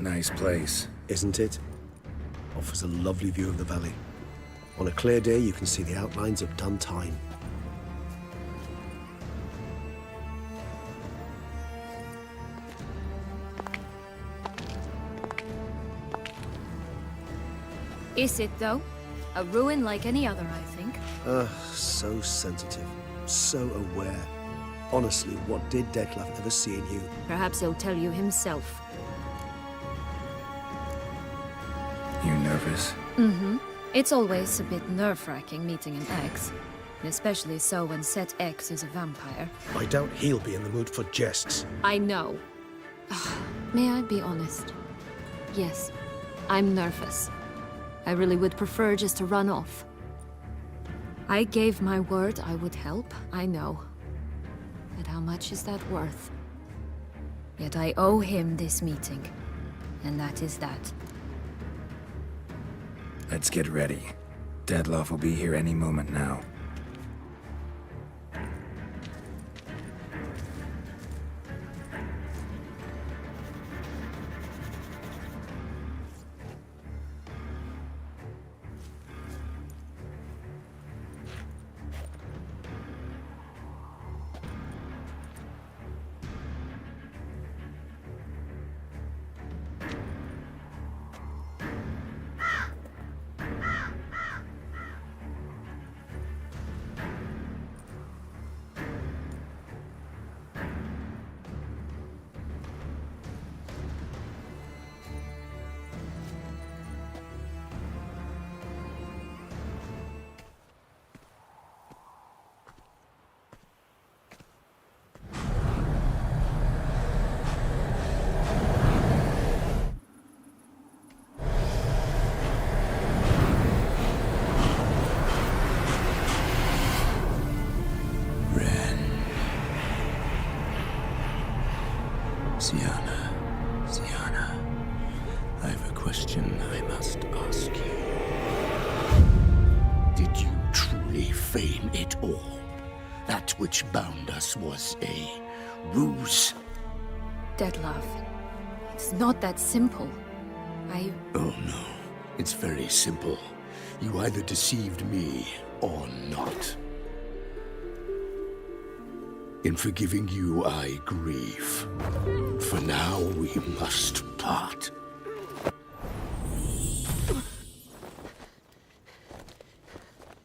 Nice place. Isn't it? Offers a lovely view of the valley. On a clear day, you can see the outlines of Dun Time. Is it, though? A ruin like any other, I think. So sensitive. So aware. Honestly, what did Dettlaff ever see in you? Perhaps he'll tell you himself. You nervous? Mm-hmm. It's always a bit nerve-wracking meeting an ex. Especially so when said ex is a vampire. I doubt he'll be in the mood for jests. I know. May I be honest? Yes, I'm nervous. I really would prefer just to run off. I gave my word I would help, I know. But how much is that worth? Yet I owe him this meeting. And that is that. Let's get ready. Dettlaff will be here any moment now. Syanna, I have a question I must ask you. Did you truly feign it all? That which bound us was a ruse? Dettlaff, it's not that simple. Oh no, it's very simple. You either deceived me or not. In forgiving you, I grieve. For now, we must part.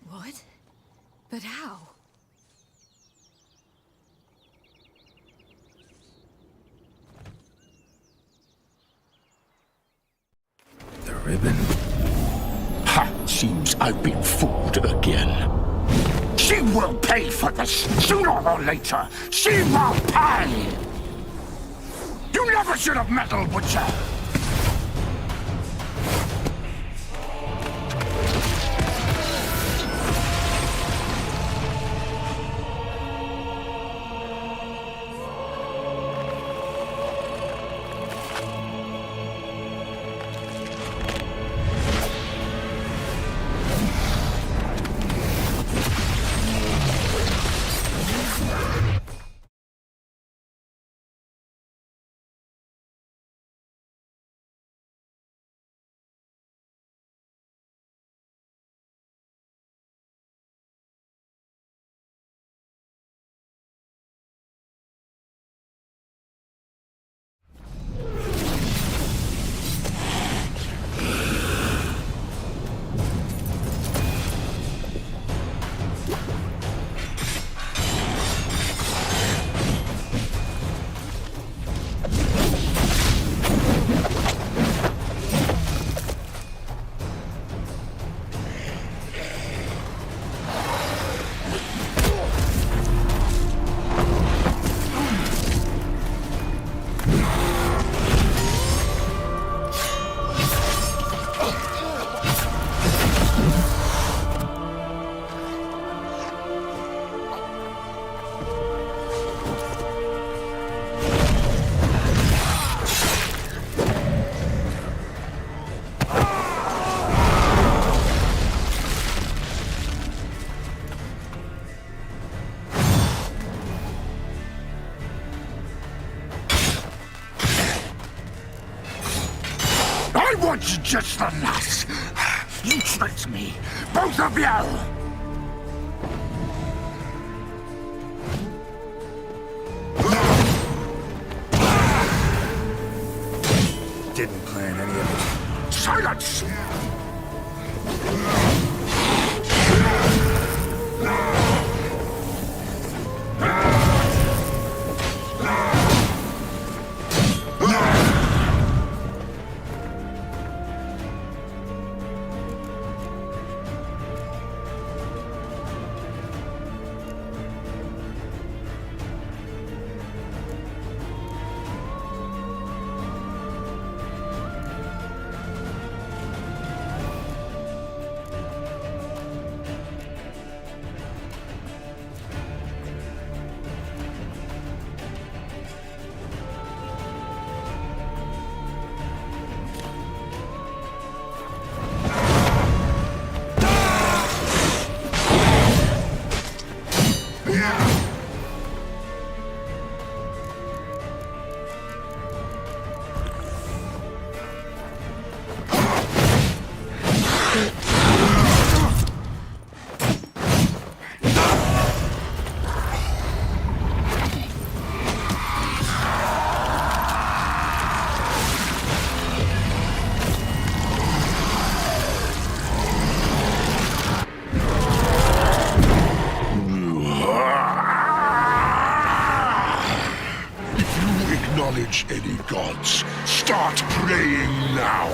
What? But how? The ribbon? Ha! Seems I've been fooled again. She will pay for this, sooner or later. She will pay! You never should have meddled, Butcher! I was just a lass. You tricked me, both of you. Didn't plan any of it. Silence! Acknowledge any gods. Start praying now.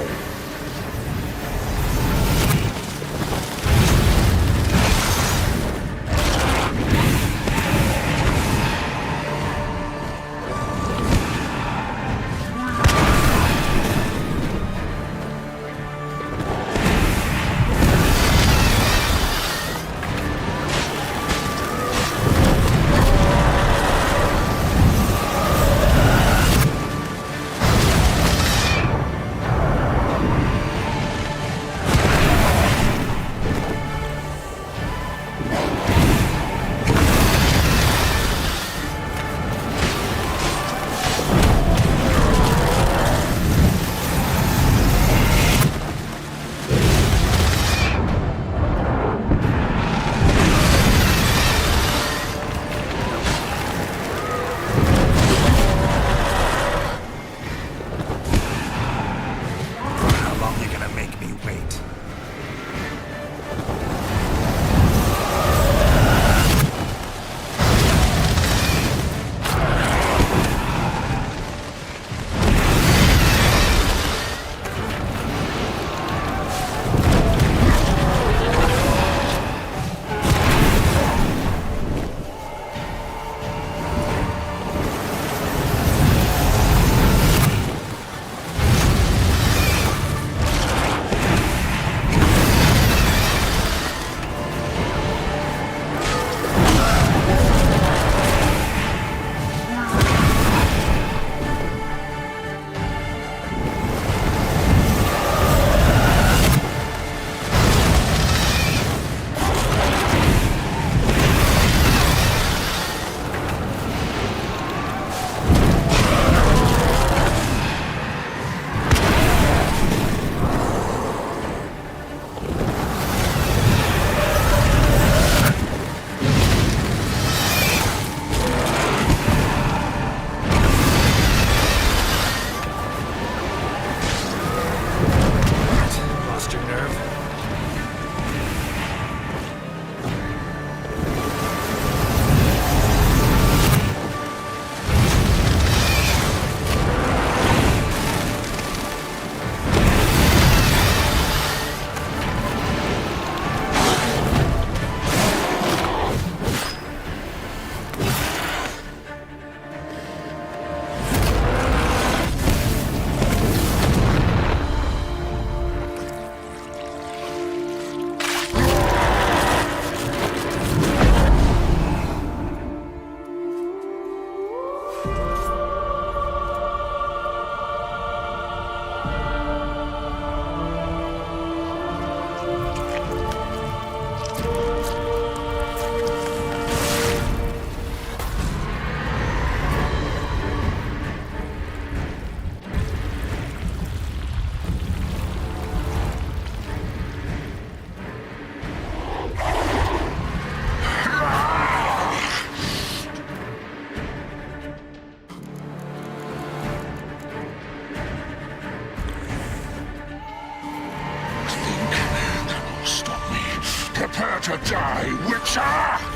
to die, Witcher!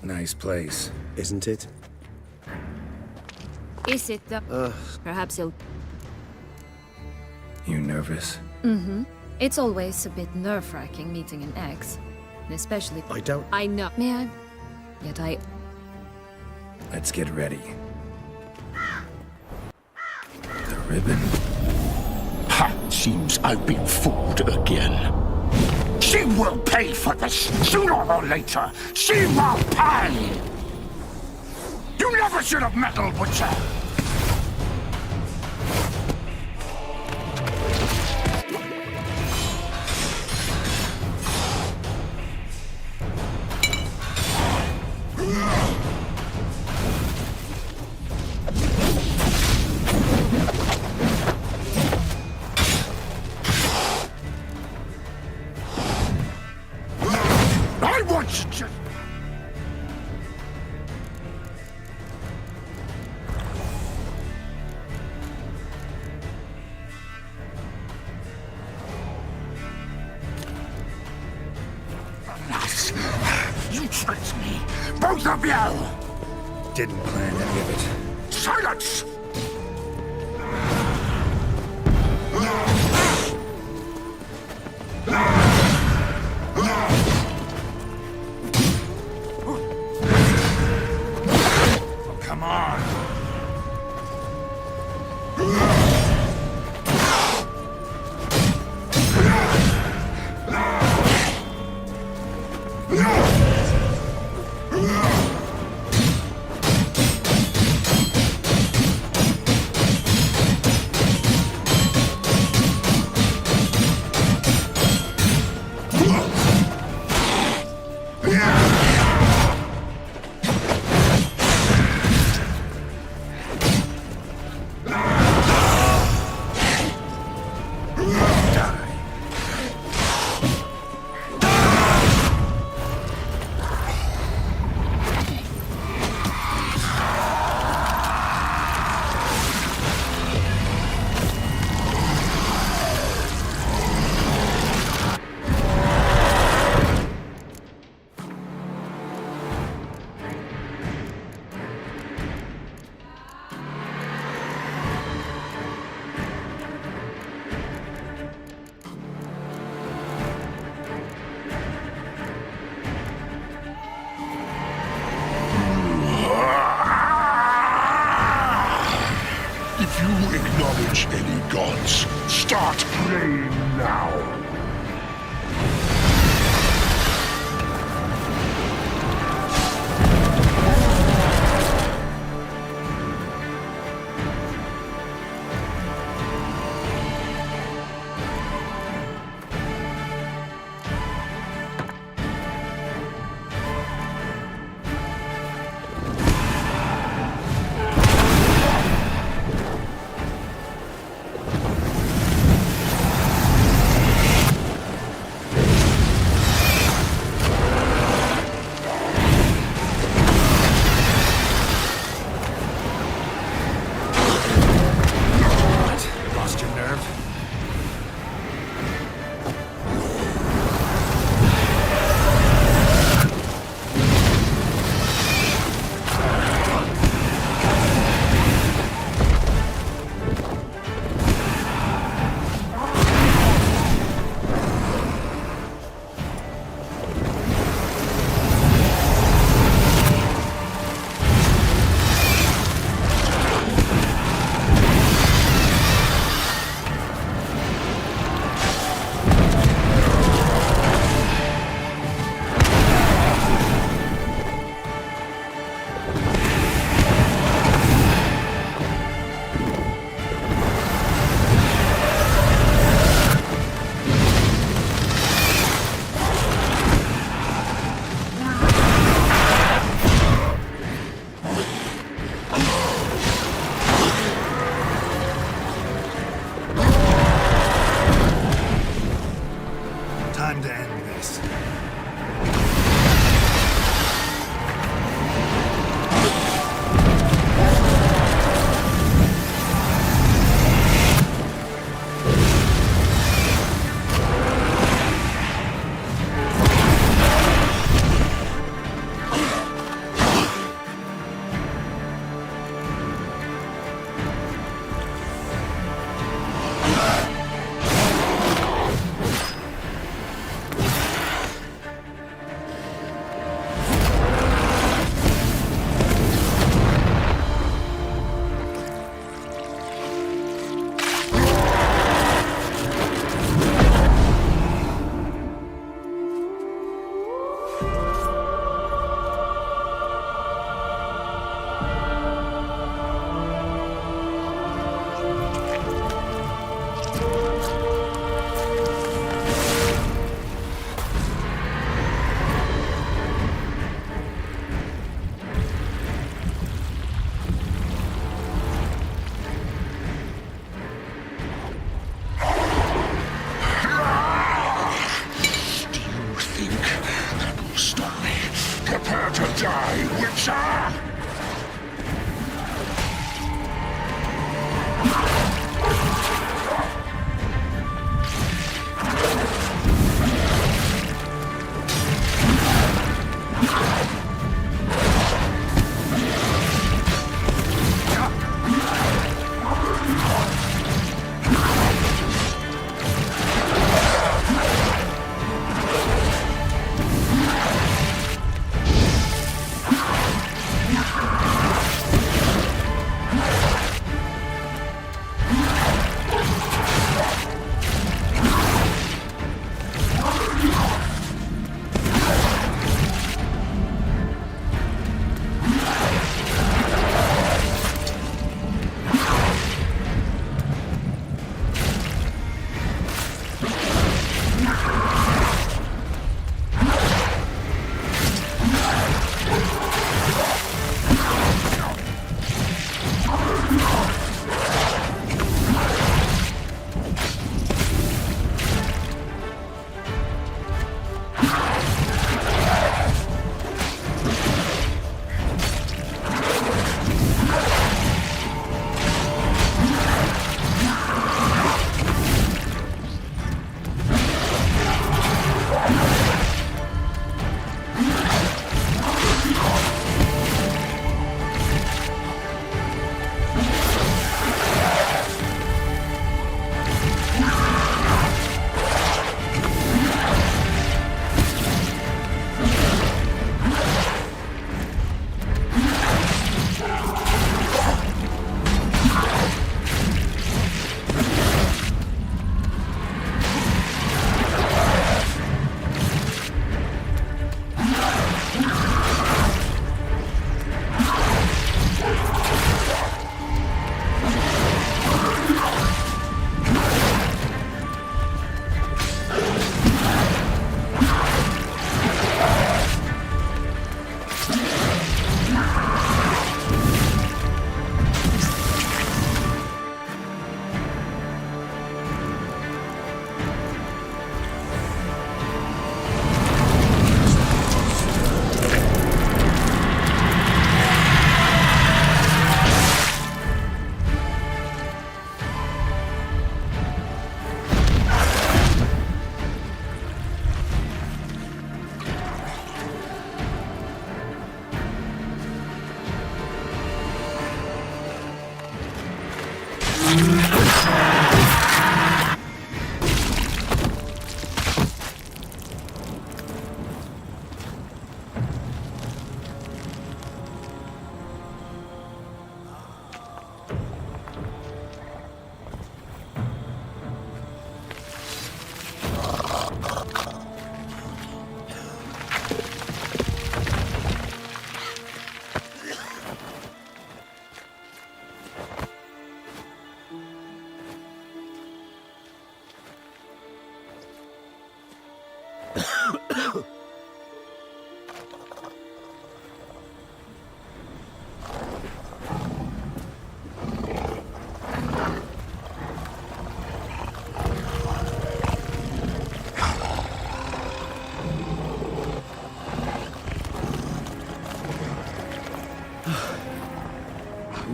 Nice place. Isn't it? Is it though? Perhaps you'll... You nervous? It's always a bit nerve-wracking meeting an ex. And especially... I don't... I know. May I? Yet I... Let's get ready. The ribbon. Ha! Seems I've been fooled again. She will pay for this, sooner or later. She will pay! You never should have meddled, Witcher! I want you to... Alas, you tricked me, both of you! Didn't plan any of it. Silence! Come on! If you acknowledge any gods, start praying now. Time to end this. Prepare to die, Witcher!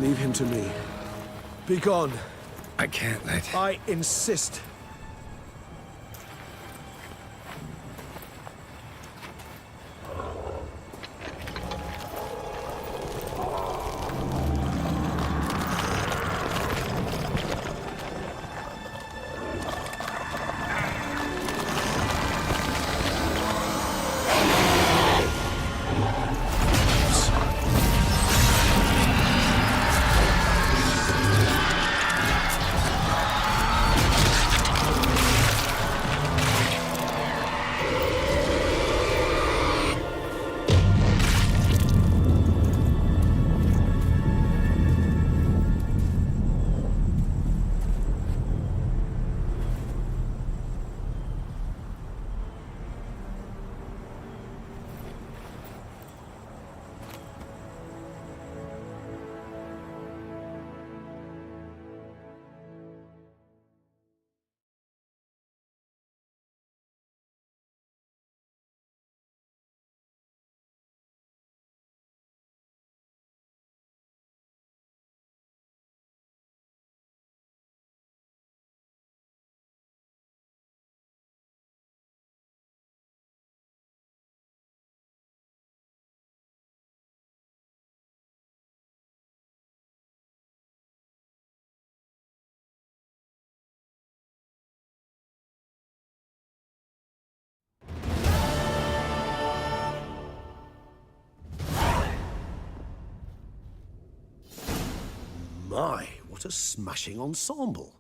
Leave him to me. Be gone. I can't let... I insist. My, what a smashing ensemble.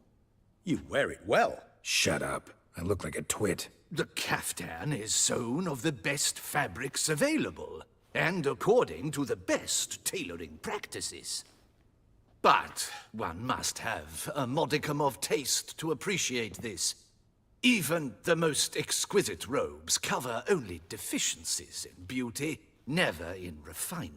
You wear it well. Shut up. I look like a twit. The caftan is sewn of the best fabrics available, and according to the best tailoring practices. But one must have a modicum of taste to appreciate this. Even the most exquisite robes cover only deficiencies in beauty, never in refinement.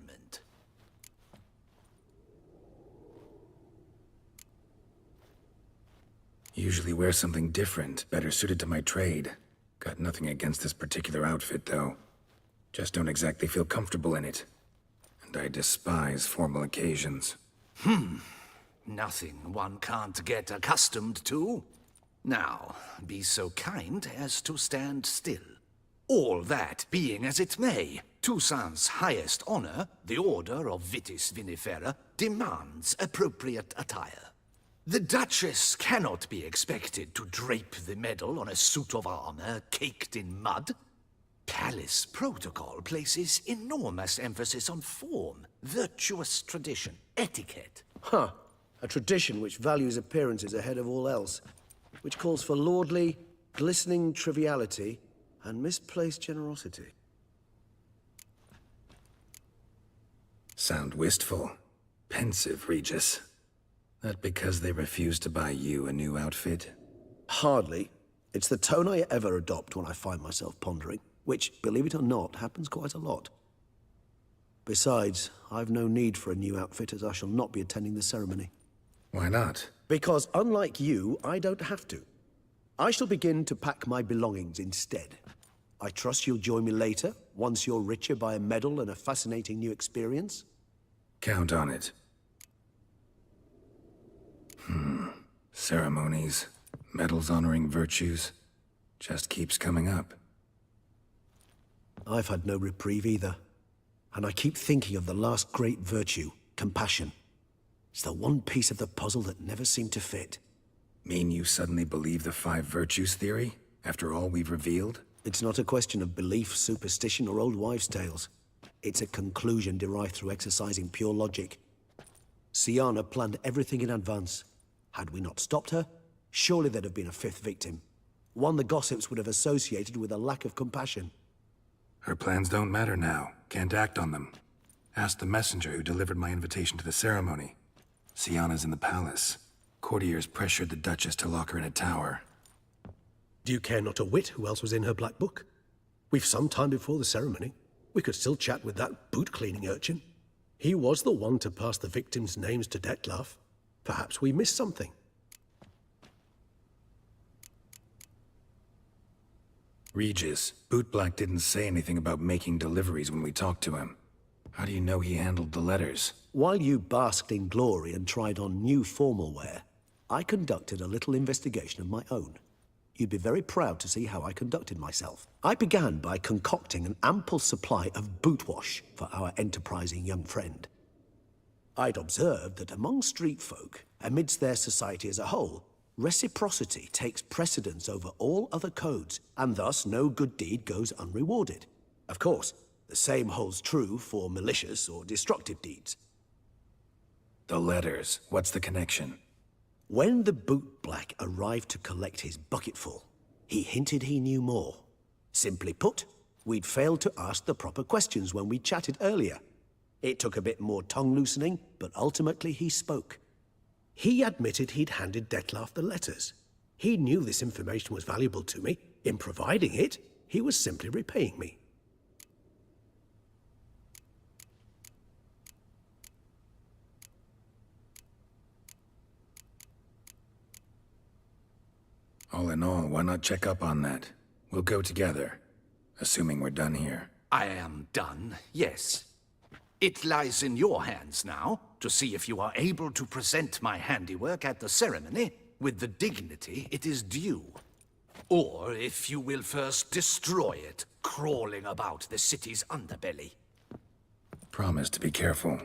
Usually wear something different, better suited to my trade. Got nothing against this particular outfit, though. Just don't exactly feel comfortable in it. And I despise formal occasions. Nothing one can't get accustomed to. Now, be so kind as to stand still. All that being as it may, Toussaint's highest honor, the Order of Vitis Vinifera, demands appropriate attire. The Duchess cannot be expected to drape the medal on a suit of armor caked in mud. Palace protocol places enormous emphasis on form, virtuous tradition, etiquette. Huh. A tradition which values appearances ahead of all else. Which calls for lordly, glistening triviality and misplaced generosity. Sound wistful. Pensive, Regis. That because they refuse to buy you a new outfit? Hardly. It's the tone I ever adopt when I find myself pondering, which, believe it or not, happens quite a lot. Besides, I've no need for a new outfit as I shall not be attending the ceremony. Why not? Because unlike you, I don't have to. I shall begin to pack my belongings instead. I trust you'll join me later, once you're richer by a medal and a fascinating new experience? Count on it. Ceremonies, medals honoring virtues, just keeps coming up. I've had no reprieve either. And I keep thinking of the last great virtue, compassion. It's the one piece of the puzzle that never seemed to fit. Mean you suddenly believe the 5 virtues theory, after all we've revealed? It's not a question of belief, superstition, or old wives' tales. It's a conclusion derived through exercising pure logic. Syanna planned everything in advance. Had we not stopped her, surely there'd have been a 5th victim. One the gossips would have associated with a lack of compassion. Her plans don't matter now. Can't act on them. Ask the messenger who delivered my invitation to the ceremony. Syanna's in the palace. Courtiers pressured the Duchess to lock her in a tower. Do you care not a whit who else was in her black book? We've some time before the ceremony. We could still chat with that boot-cleaning urchin. He was the one to pass the victims' names to Dettlaff. Perhaps we missed something. Regis, Bootblack didn't say anything about making deliveries when we talked to him. How do you know he handled the letters? While you basked in glory and tried on new formal wear, I conducted a little investigation of my own. You'd be very proud to see how I conducted myself. I began by concocting an ample supply of boot wash for our enterprising young friend. I'd observed that among street folk, amidst their society as a whole, reciprocity takes precedence over all other codes, and thus no good deed goes unrewarded. Of course, the same holds true for malicious or destructive deeds. The letters. What's the connection? When the boot black arrived to collect his bucketful, he hinted he knew more. Simply put, we'd failed to ask the proper questions when we chatted earlier. It took a bit more tongue-loosening, but ultimately he spoke. He admitted he'd handed Dettlaff the letters. He knew this information was valuable to me. In providing it, he was simply repaying me. All in all, why not check up on that? We'll go together, assuming we're done here. I am done, yes. It lies in your hands now to see if you are able to present my handiwork at the ceremony with the dignity it is due. Or if you will first destroy it, crawling about the city's underbelly. Promise to be careful.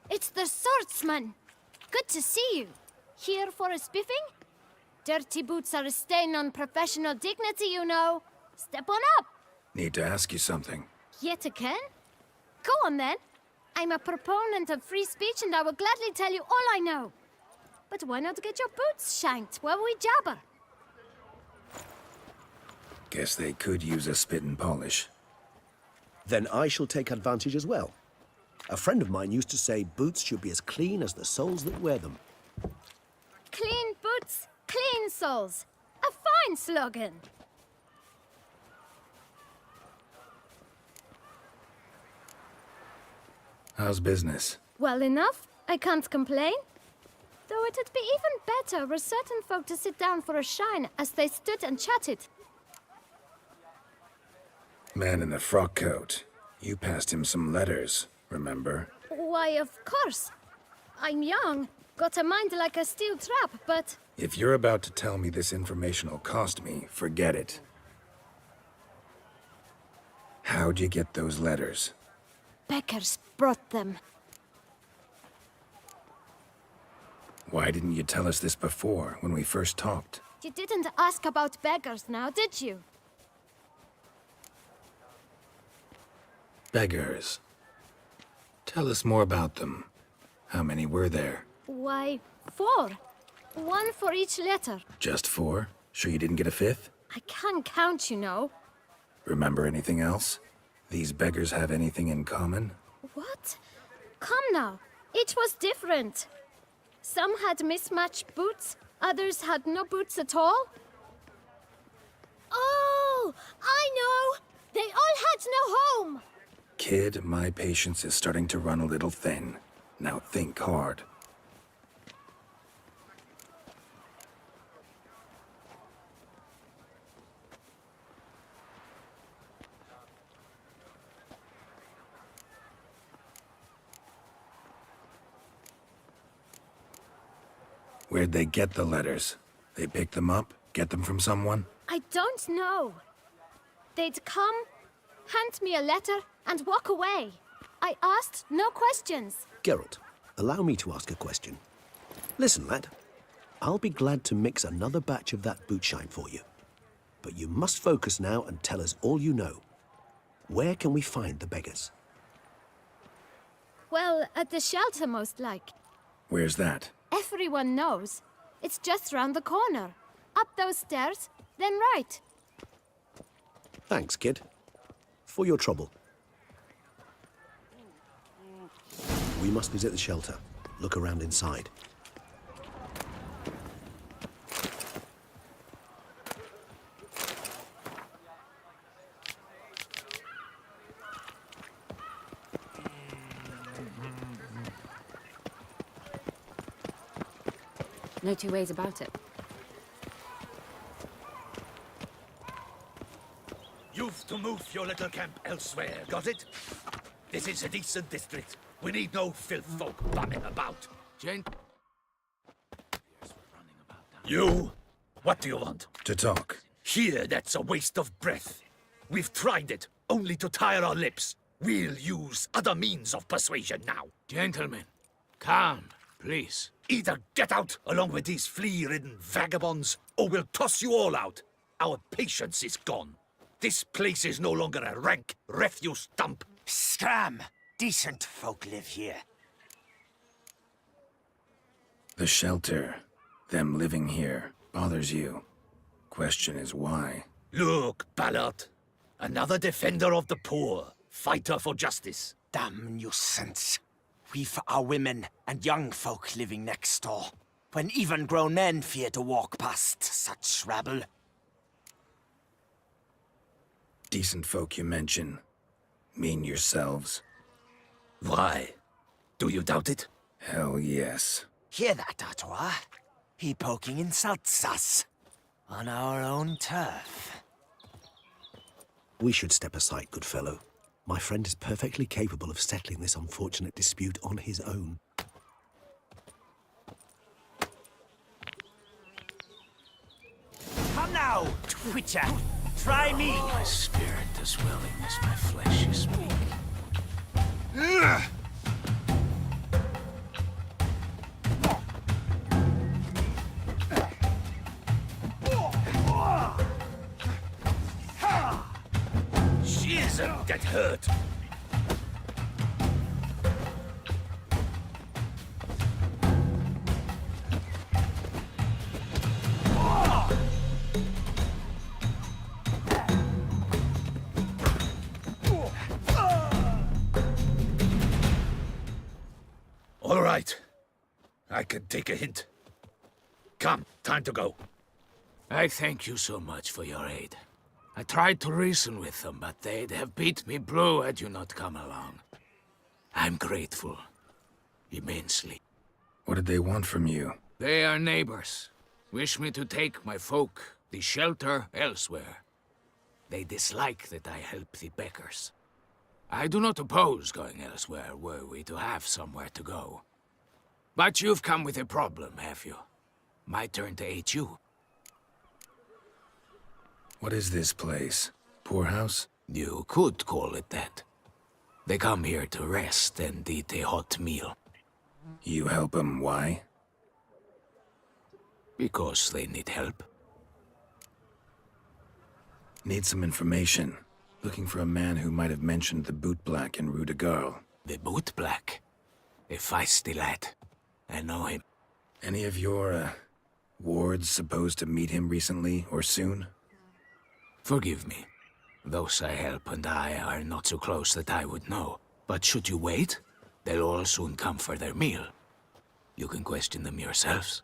It's the swordsman. Good to see you. Here for a spiffing? Dirty boots are a stain on professional dignity, you know. Step on up. Need to ask you something. Yet again? Go on then. I'm a proponent of free speech and I will gladly tell you all I know. But why not get your boots shanked while we jabber? Guess they could use a spit and polish. Then I shall take advantage as well. A friend of mine used to say boots should be as clean as the soles that wear them. Clean boots, clean souls. A fine slogan. How's business? Well enough. I can't complain. Though it'd be even better were certain folk to sit down for a shine as they stood and chatted. Man in the frock coat. You passed him some letters, remember? Why, of course. I'm young, got a mind like a steel trap, but... If you're about to tell me this information will cost me, forget it. How'd you get those letters? Beggars brought them. Why didn't you tell us this before, when we first talked? You didn't ask about beggars now, did you? Beggars. Tell us more about them. How many were there? Why, 4. 1 for each letter. Just 4? Sure you didn't get a 5th? I can't count, you know. Remember anything else? These beggars have anything in common? What? Come now. Each was different. Some had mismatched boots, others had no boots at all. Oh, I know! They all had no home! Kid, my patience is starting to run a little thin. Now think hard. Where'd they get the letters? They pick them up? Get them from someone? I don't know. They'd come, hand me a letter, and walk away. I asked no questions. Geralt, allow me to ask a question. Listen, lad. I'll be glad to mix another batch of that boot shine for you. But you must focus now and tell us all you know. Where can we find the beggars? Well, at the shelter, most like. Where's that? Everyone knows. It's just round the corner. Up those stairs, then right. Thanks, kid. For your trouble. We must visit the shelter. Look around inside. No two ways about it. You've to move your little camp elsewhere, got it? This is a decent district. We need no filth folk bumming about. Gent. You? What do you want? To talk. Here, that's a waste of breath. We've tried it, only to tire our lips. We'll use other means of persuasion now. Gentlemen, calm, please. Either get out along with these flea-ridden vagabonds, or we'll toss you all out. Our patience is gone. This place is no longer a rank refuse dump. Scram! Decent folk live here. The shelter, them living here, bothers you. Question is why? Look, Ballard. Another defender of the poor. Fighter for justice. Damn nuisance. We've our women and young folk living next door, when even grown men fear to walk past such rabble. Decent folk you mention. Mean yourselves? Why? Do you doubt it? Hell yes. Hear that, Artois? He poking insults us. On our own turf. We should step aside, good fellow. My friend is perfectly capable of settling this unfortunate dispute on his own. Come now, Twitcher. Try me. My spirit does willing as my flesh is weak. poison that hurt. All right. I can take a hint. Come, time to go. I thank you so much for your aid. I tried to reason with them, but they'd have beat me blue had you not come along. I'm grateful. Immensely. What did they want from you? They are neighbors. Wish me to take my folk, the shelter, elsewhere. They dislike that I help the Beckers. I do not oppose going elsewhere, were we to have somewhere to go. But you've come with a problem, have you? My turn to aid you. What is this place? Poorhouse? You could call it that. They come here to rest and eat a hot meal. You help them, why? Because they need help. Need some information. Looking for a man who might have mentioned the Boot Black in Rue de Garl. The Boot Black. A feisty lad. I know him. Any of your, wards supposed to meet him recently or soon? Forgive me. Those I help and I are not so close that I would know. But should you wait, they'll all soon come for their meal. You can question them yourselves.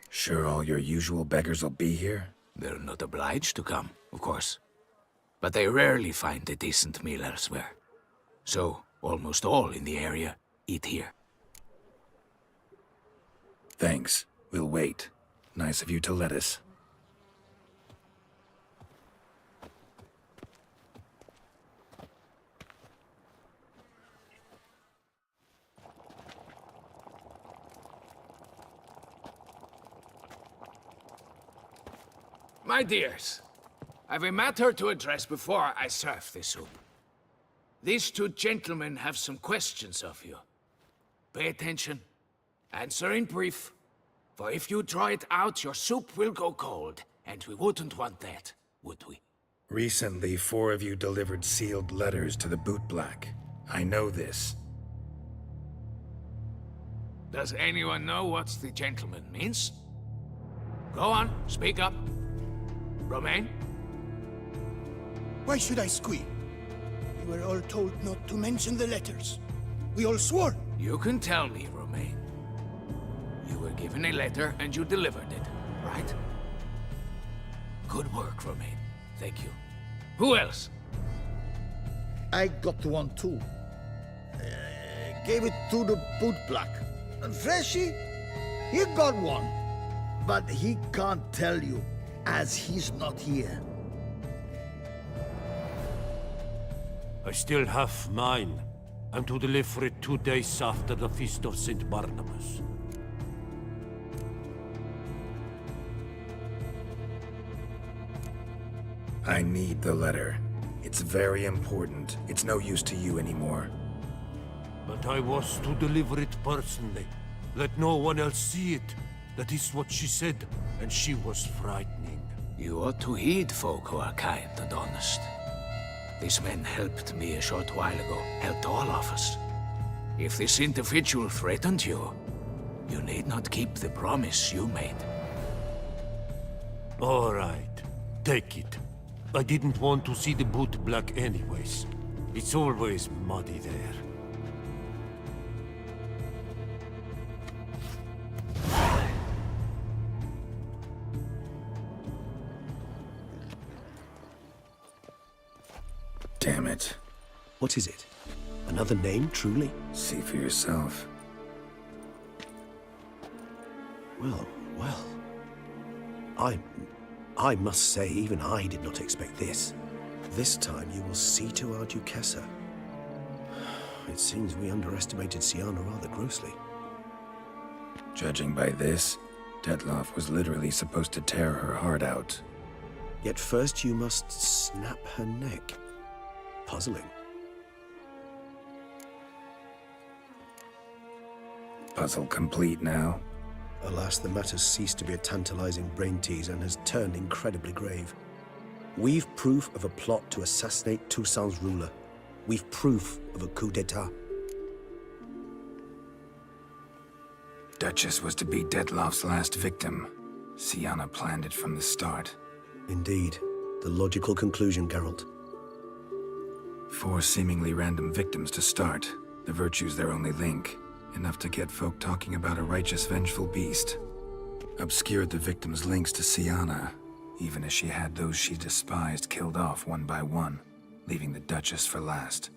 Sure all your usual beggars will be here? They're not obliged to come, of course. But they rarely find a decent meal elsewhere. So, almost all in the area eat here. Thanks. We'll wait. Nice of you to let us. My dears, I've a matter to address before I serve the soup. These two gentlemen have some questions of you. Pay attention. Answer in brief. For if you draw it out, your soup will go cold. And we wouldn't want that, would we? Recently, 4 of you delivered sealed letters to the Boot Black. I know this. Does anyone know what the gentleman means? Go on, speak up. Romain? Why should I squeal? We were all told not to mention the letters. We all swore. You can tell me, Romain. You were given a letter and you delivered it, right? Good work, Romain. Thank you. Who else? I got one too. Gave it to the Boot Black. And Freshy, he got one. But he can't tell you, as he's not here. I still have mine. I'm to deliver it 2 days after the Feast of St. Barnabas. I need the letter. It's very important. It's no use to you anymore. But I was to deliver it personally. Let no one else see it. That is what she said, and she was frightening. You ought to heed folk who are kind and honest. These men helped me a short while ago, helped all of us. If this individual threatened you, you need not keep the promise you made. All right, take it. I didn't want to see the Boot Black anyways. It's always muddy there. Damn it. What is it? Another name, truly? See for yourself. Well, well. I must say, even I did not expect this. This time you will see to our Duquesa. It seems we underestimated Syanna rather grossly. Judging by this, Detloff was literally supposed to tear her heart out. Yet first you must snap her neck. Puzzling. Puzzle complete now. Alas, the matter's ceased to be a tantalizing brain tease and has turned incredibly grave. We've proof of a plot to assassinate Toussaint's ruler. We've proof of a coup d'etat. Duchess was to be Dettlaff's last victim. Syanna planned it from the start. Indeed. The logical conclusion, Geralt. 4 seemingly random victims to start. The virtue's their only link. Enough to get folk talking about a righteous, vengeful beast. Obscured the victims' links to Syanna, even as she had those she despised killed off one by one, leaving the Duchess for last.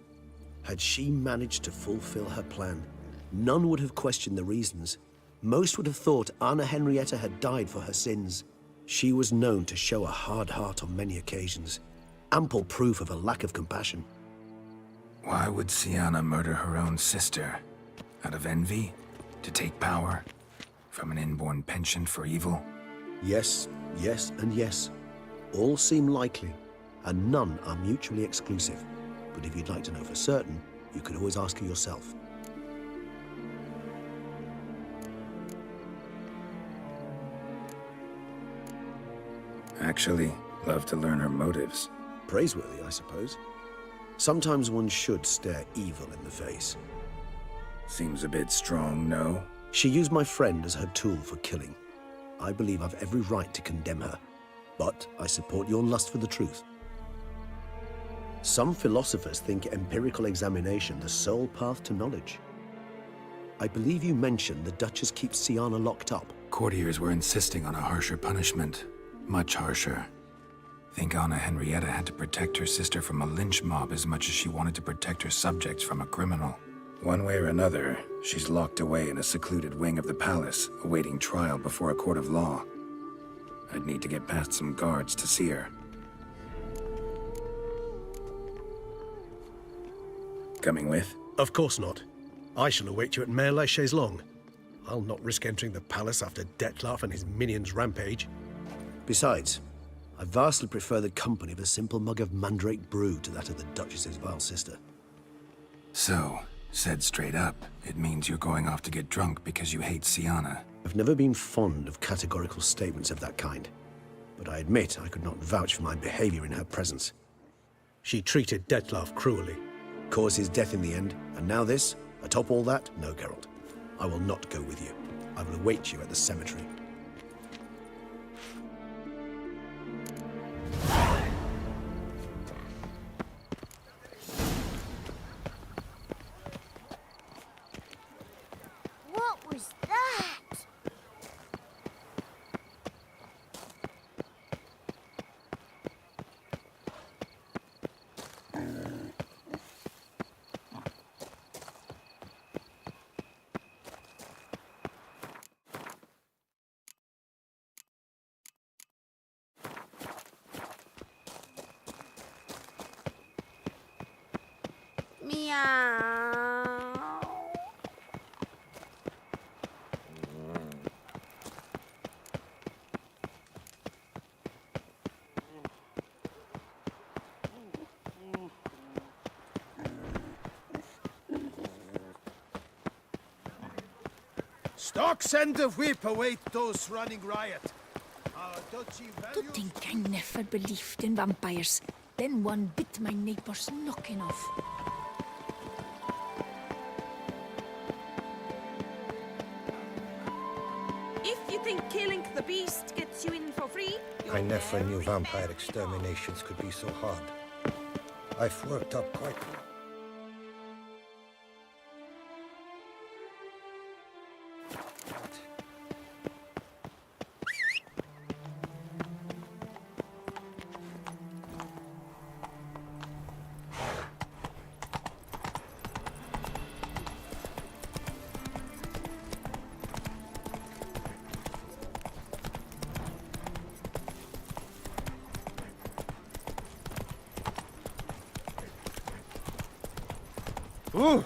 Had she managed to fulfill her plan, none would have questioned the reasons. Most would have thought Anna Henrietta had died for her sins. She was known to show a hard heart on many occasions. Ample proof of a lack of compassion. Why would Syanna murder her own sister? Out of envy? To take power? From an inborn penchant for evil? Yes, yes, and yes. All seem likely, and none are mutually exclusive. But if you'd like to know for certain, you could always ask her yourself. Actually, love to learn her motives. Praiseworthy, I suppose. Sometimes one should stare evil in the face. Seems a bit strong, no? She used my friend as her tool for killing. I believe I've every right to condemn her, but I support your lust for the truth. Some philosophers think empirical examination the sole path to knowledge. I believe you mentioned the Duchess keeps Syanna locked up. Courtiers were insisting on a harsher punishment. Much harsher. Think Anna Henrietta had to protect her sister from a lynch mob as much as she wanted to protect her subjects from a criminal. One way or another, she's locked away in a secluded wing of the palace, awaiting trial before a court of law. I'd need to get past some guards to see her. Coming with? Of course not. I shall await you at Mare la Chaise-Longue. I'll not risk entering the palace after Dettlaff and his minions rampage. Besides, I vastly prefer the company of a simple mug of mandrake brew to that of the Duchess's vile sister. So, said straight up, it means you're going off to get drunk because you hate Syanna. I've never been fond of categorical statements of that kind, but I admit I could not vouch for my behavior in her presence. She treated Dettlaff cruelly, caused his death in the end, and now this? Atop all that? No, Geralt. I will not go with you. I will await you at the cemetery. What was that? Meow. Stock send the whip await those running riot. Our duchy To values... think I never believed in vampires. Then one bit my neighbor's knocking off. If you think killing the beast gets you in for free, I never knew vampire exterminations could be so hard. I've worked up quite... Ooh!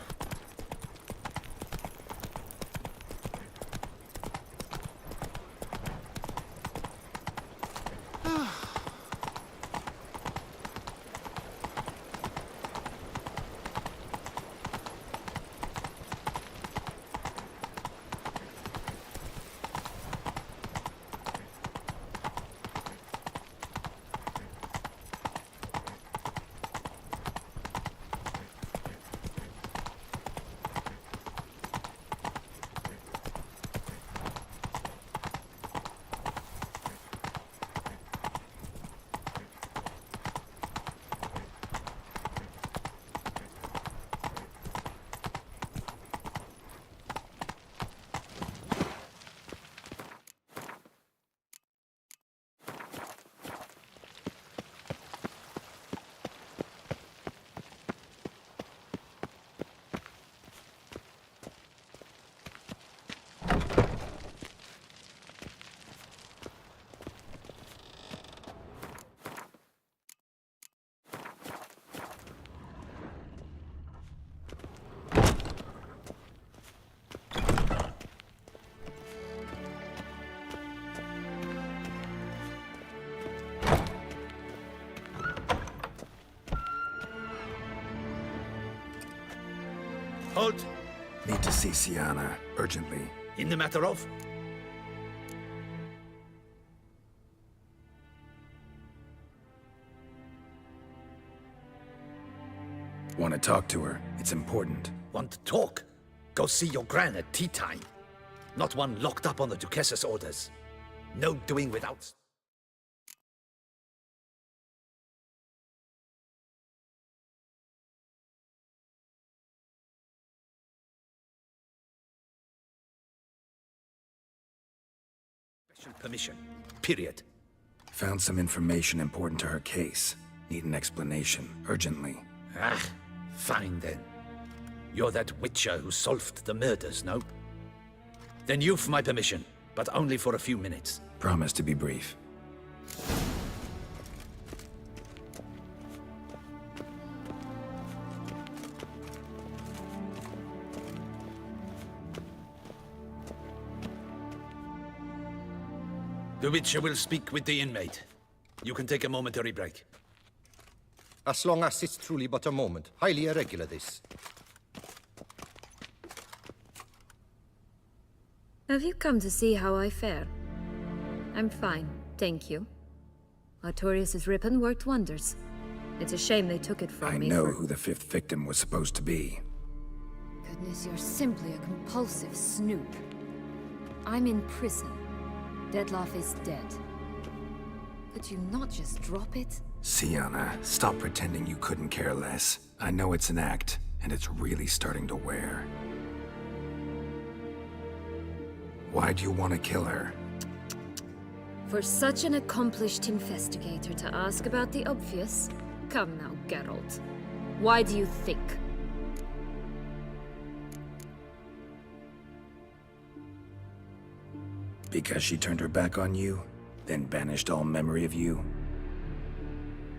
Halt! Need to see Siana, urgently. In the matter of? Want to talk to her. It's important. Want to talk? Go see your gran at tea time. Not one locked up on the Duchess's orders. No doing without. Special permission. Period. Found some information important to her case. Need an explanation, urgently. Ah, fine then. You're that witcher who solved the murders, no? Then you've my permission, but only for a few minutes. Promise to be brief. The Witcher will speak with the inmate. You can take a momentary break. As long as it's truly but a moment. Highly irregular, this. Have you come to see how I fare? I'm fine, thank you. Artorius' ribbon worked wonders. It's a shame they took it from I me. know who the 5th victim was supposed to be. Goodness, you're simply a compulsive snoop. I'm in prison. Dettlaff is dead. Could you not just drop it? Siana, stop pretending you couldn't care less. I know it's an act, and it's really starting to wear. Why do you want to kill her? For such an accomplished investigator to ask about the obvious? Come now, Geralt. Why do you think? Because she turned her back on you, then banished all memory of you?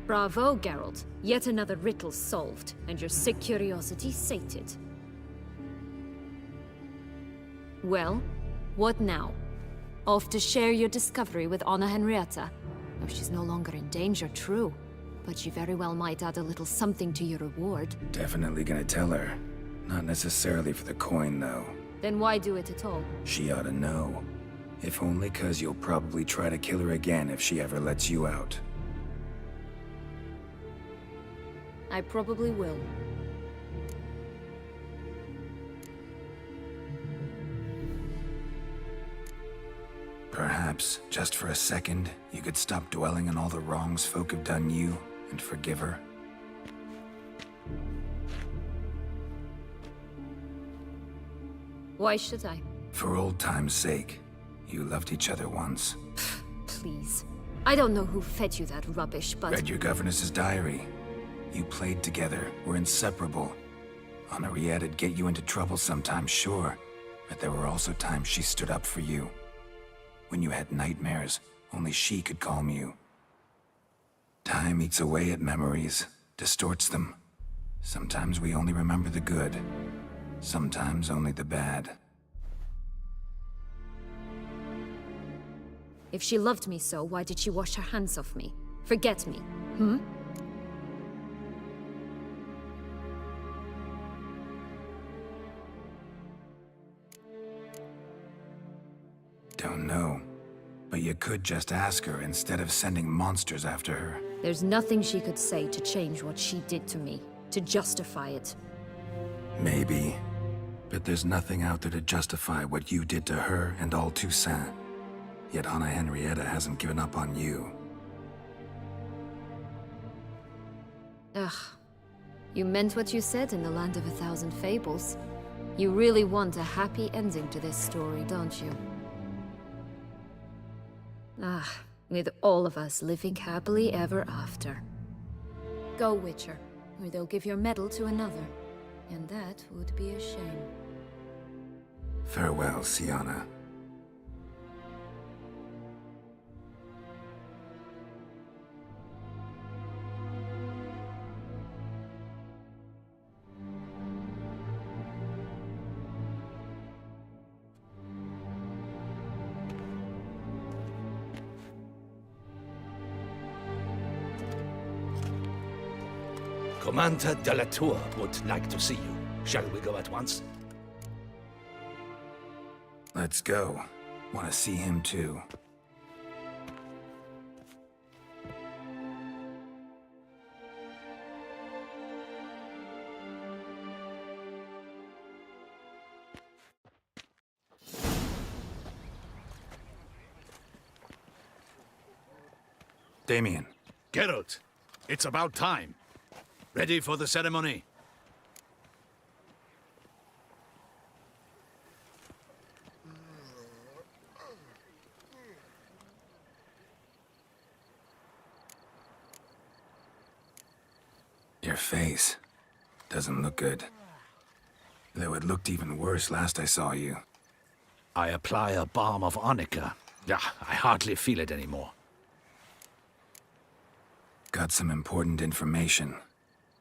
Bravo, Geralt. Yet another riddle solved, and your sick curiosity sated. Well, what now? Off to share your discovery with Anna Henrietta? Oh, she's no longer in danger, true. But she very well might add a little something to your reward. Definitely gonna tell her. Not necessarily for the coin, though. Then why do it at all? She ought to know. If only 'cause you'll probably try to kill her again if she ever lets you out. I probably will. Perhaps, just for a second, you could stop dwelling on all the wrongs folk have done you and forgive her. Why should I? For old time's sake. You loved each other once. Please. I don't know who fed you that rubbish, but... Read your governess's diary. You played together, were inseparable. Henriette'd get you into trouble sometimes, sure. But there were also times she stood up for you. When you had nightmares, only she could calm you. Time eats away at memories, distorts them. Sometimes we only remember the good. Sometimes only the bad. If she loved me so, why did she wash her hands off me? Forget me, Don't know. But you could just ask her instead of sending monsters after her. There's nothing she could say to change what she did to me, to justify it. Maybe. But there's nothing out there to justify what you did to her and all Toussaint. Yet Anna Henrietta hasn't given up on you. Ugh. You meant what you said in the Land of a Thousand Fables. You really want a happy ending to this story, don't you? Ah, with all of us living happily ever after. Go, Witcher, or they'll give your medal to another. And that would be a shame. Farewell, Siana. Commander de la Tour would like to see you. Shall we go at once? Let's go. Want to see him too. Damien. Geralt, it's about time. Ready for the ceremony? Your face doesn't look good. Though it looked even worse last I saw you. I apply a balm of arnica. Yeah, I hardly feel it anymore. Got some important information.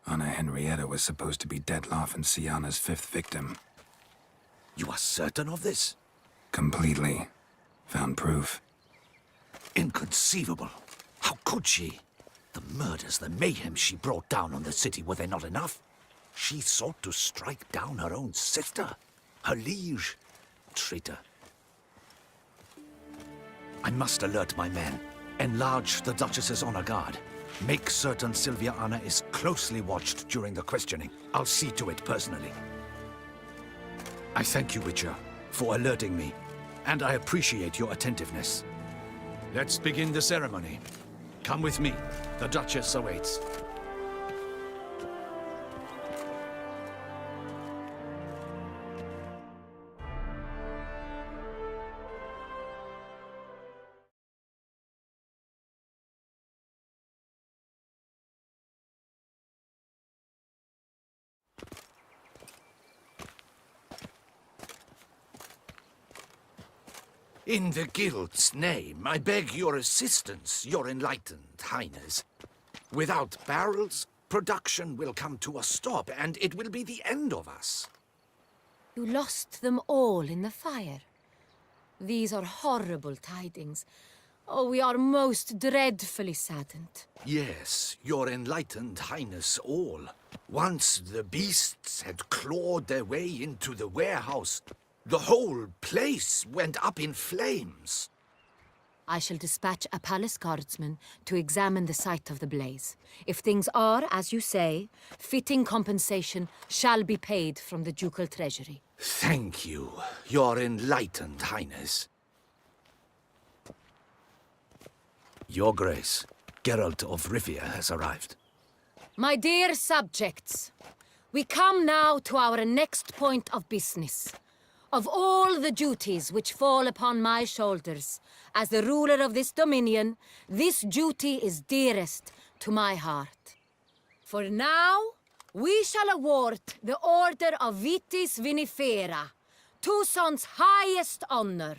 Anna Henrietta was supposed to be Detloff and Syanna's 5th victim. You are certain of this? Completely. Found proof. Inconceivable. How could she? The murders, the mayhem she brought down on the city, were they not enough? She sought to strike down her own sister, her liege. Traitor. I must alert my men. Enlarge the Duchess's honor guard. Make certain Sylvia Anna is closely watched during the questioning. I'll see to it personally. I thank you, Witcher, for alerting me, and I appreciate your attentiveness. Let's begin the ceremony. Come with me. The Duchess awaits. In the Guild's name, I beg your assistance, your enlightened highness. Without barrels, production will come to a stop, and it will be the end of us. You lost them all in the fire. These are horrible tidings. Oh, we are most dreadfully saddened. Yes, your enlightened highness all. Once the beasts had clawed their way into the warehouse, the whole place went up in flames. I shall dispatch a palace guardsman to examine the site of the blaze. If things are, as you say, fitting compensation shall be paid from the ducal treasury. Thank you, your enlightened highness. Your Grace, Geralt of Rivia has arrived. My dear subjects, we come now to our next point of business. Of all the duties which fall upon my shoulders, as the ruler of this dominion, this duty is dearest to my heart. For now, we shall award the Order of Vitis Vinifera, Tucson's highest honor.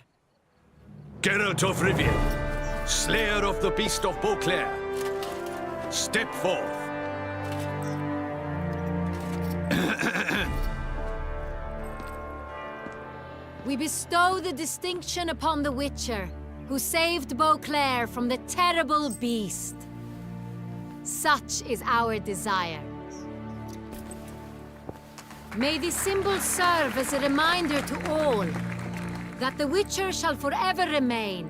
Geralt of Rivia, slayer of the beast of Beauclair, step forth. We bestow the distinction upon the Witcher, who saved Beauclair from the terrible beast. Such is our desire. May this symbol serve as a reminder to all that the Witcher shall forever remain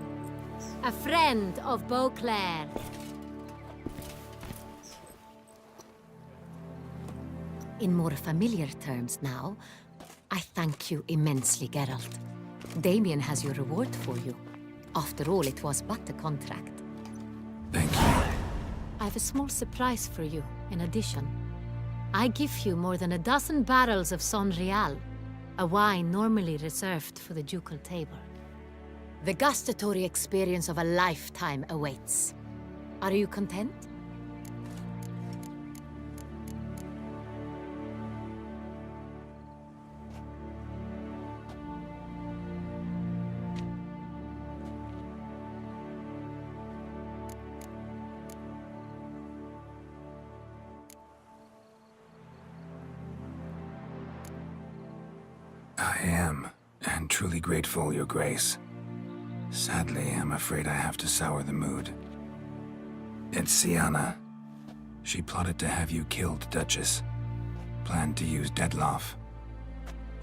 a friend of Beauclair. In more familiar terms now, I thank you immensely, Geralt. Damien has your reward for you. After all, it was but a contract. Thank you. I have a small surprise for you, in addition. I give you more than a dozen barrels of Son Real, a wine normally reserved for the ducal table. The gustatory experience of a lifetime awaits. Are you content? I am, and truly grateful, Your Grace. Sadly, I'm afraid I have to sour the mood. It's Syanna. She plotted to have you killed, Duchess. Planned to use Detloff,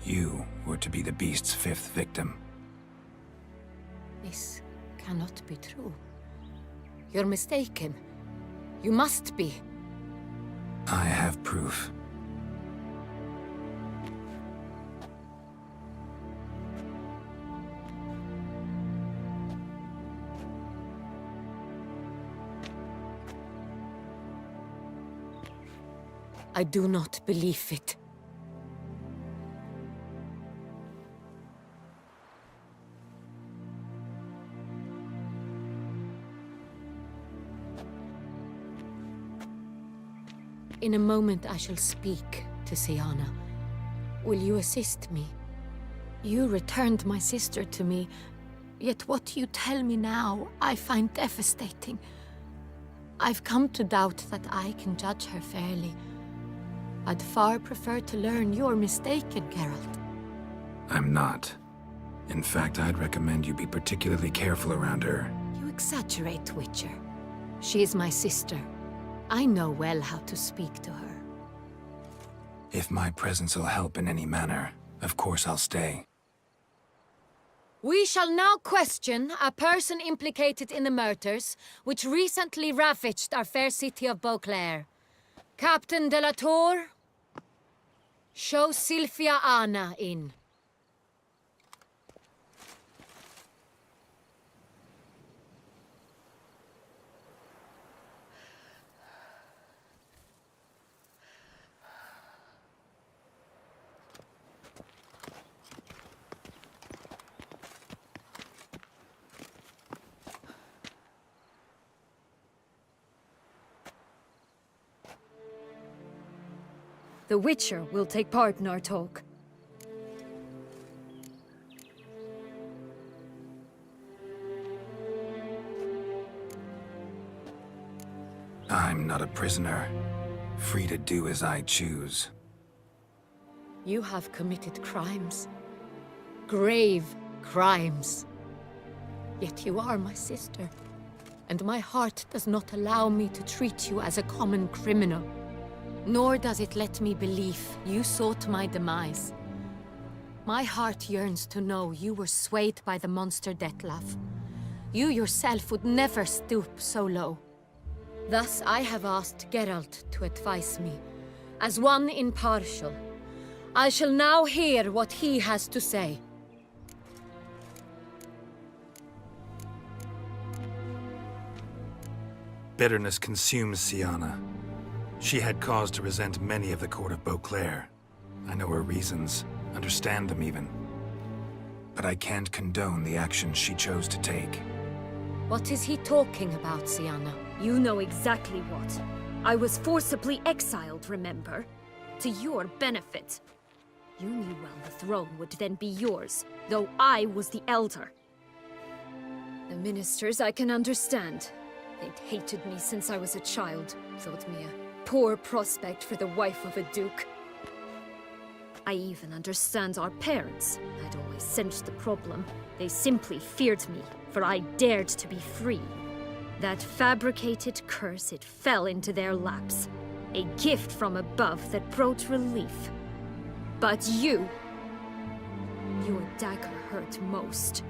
You were to be the beast's 5th victim. This cannot be true. You're mistaken. You must be. I have proof. I do not believe it. In a moment I shall speak to Siana. Will you assist me? You returned my sister to me, yet what you tell me now I find devastating. I've come to doubt that I can judge her fairly. I'd far prefer to learn you're mistaken, Geralt. I'm not. In fact, I'd recommend you be particularly careful around her. You exaggerate, Witcher. She is my sister. I know well how to speak to her. If my presence will help in any manner, of course I'll stay. We shall now question a person implicated in the murders which recently ravaged our fair city of Beauclair. Captain de la Tour, show Sylvia Anna in. The Witcher will take part in our talk. I'm not a prisoner, free to do as I choose. You have committed crimes. Grave crimes. Yet you are my sister. And my heart does not allow me to treat you as a common criminal. Nor does it let me believe you sought my demise. My heart yearns to know you were swayed by the monster Dettlaff. You yourself would never stoop so low. Thus I have asked Geralt to advise me, as one impartial. I shall now hear what he has to say. Bitterness consumes Siana. She had cause to resent many of the court of Beauclair. I know her reasons, understand them even. But I can't condone the actions she chose to take. What is he talking about, Siana? You know exactly what. I was forcibly exiled, remember? To your benefit. You knew well the throne would then be yours, though I was the elder. The ministers I can understand. They'd hated me since I was a child, thought me a poor prospect for the wife of a duke. I even understand our parents. I'd always sensed the problem. They simply feared me, for I dared to be free. That fabricated curse, it fell into their laps. A gift from above that brought relief. But you... your dagger hurt most.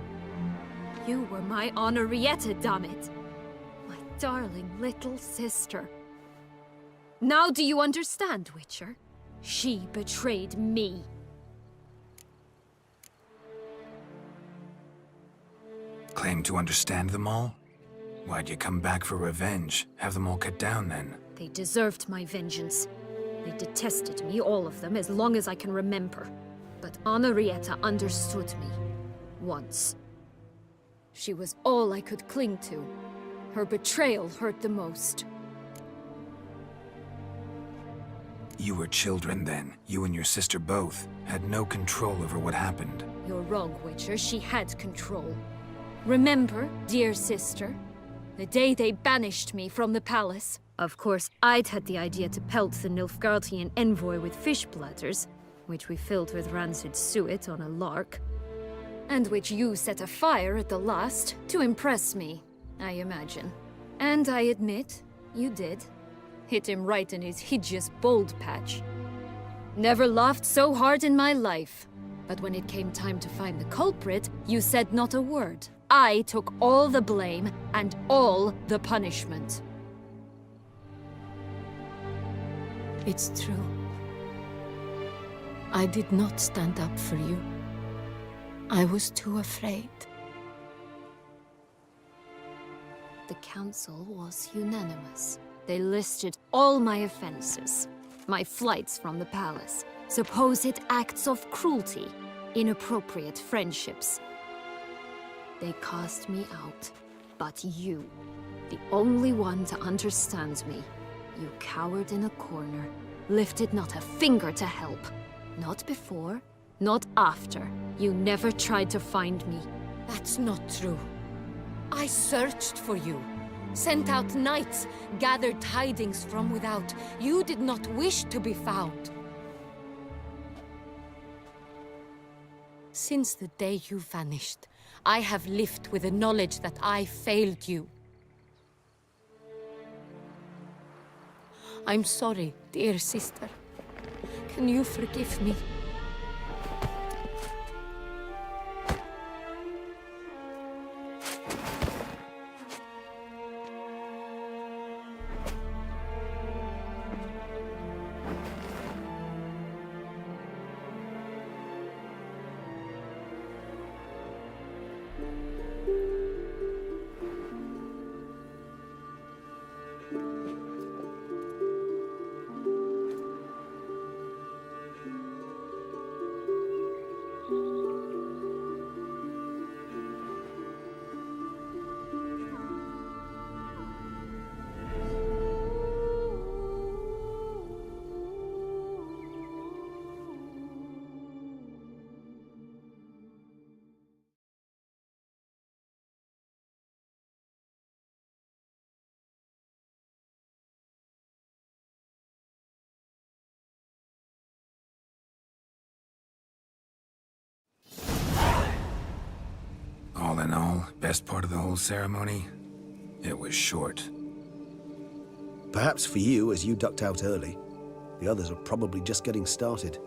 You were my Henrietta, damn it! My darling little sister. Now do you understand, Witcher? She betrayed me. Claim to understand them all? Why'd you come back for revenge? Have them all cut down then? They deserved my vengeance. They detested me, all of them, as long as I can remember. But Henrietta understood me. Once. She was all I could cling to. Her betrayal hurt the most. You were children then. You and your sister both had no control over what happened. You're wrong, Witcher. She had control. Remember, dear sister? The day they banished me from the palace. Of course, I'd had the idea to pelt the Nilfgaardian envoy with fish bladders, which we filled with rancid suet on a lark. And which you set afire at the last, to impress me, I imagine. And I admit, you did. Hit him right in his hideous bald patch. Never laughed so hard in my life. But when it came time to find the culprit, you said not a word. I took all the blame and all the punishment. It's true. I did not stand up for you. I was too afraid. The council was unanimous. They listed all my offenses. My flights from the palace, supposed acts of cruelty, inappropriate friendships. They cast me out. But you, the only one to understand me, you cowered in a corner, lifted not a finger to help. Not before, not after. You never tried to find me. That's not true. I searched for you, sent out knights, gathered tidings from without. You did not wish to be found. Since the day you vanished, I have lived with the knowledge that I failed you. I'm sorry, dear sister. Can you forgive me? All in all, best part of the whole ceremony? It was short. Perhaps for you, as you ducked out early. The others are probably just getting started.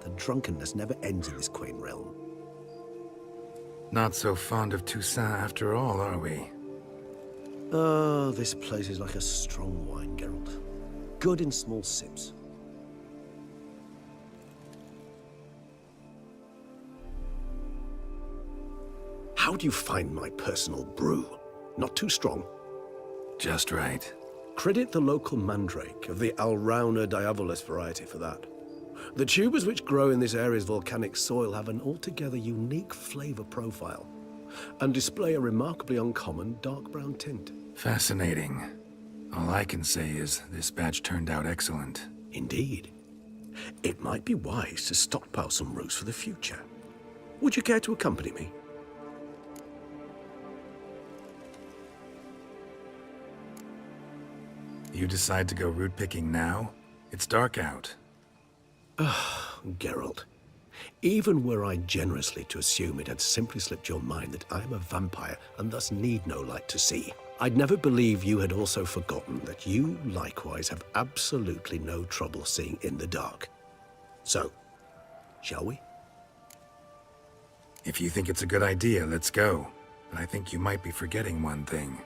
The drunkenness never ends in this quaint realm. Not so fond of Toussaint after all, are we? Oh, this place is like a strong wine, Geralt. Good in small sips. How do you find my personal brew? Not too strong? Just right. Credit the local mandrake of the Alrauna diabolus variety for that. The tubers which grow in this area's volcanic soil have an altogether unique flavor profile and display a remarkably uncommon dark brown tint. Fascinating. All I can say is this batch turned out excellent. Indeed. It might be wise to stockpile some roots for the future. Would you care to accompany me? You decide to go root picking now? It's dark out. Geralt, even were I generously to assume it had simply slipped your mind that I am a vampire and thus need no light to see, I'd never believe you had also forgotten that you likewise have absolutely no trouble seeing in the dark. So, shall we? If you think it's a good idea, let's go. But I think you might be forgetting one thing.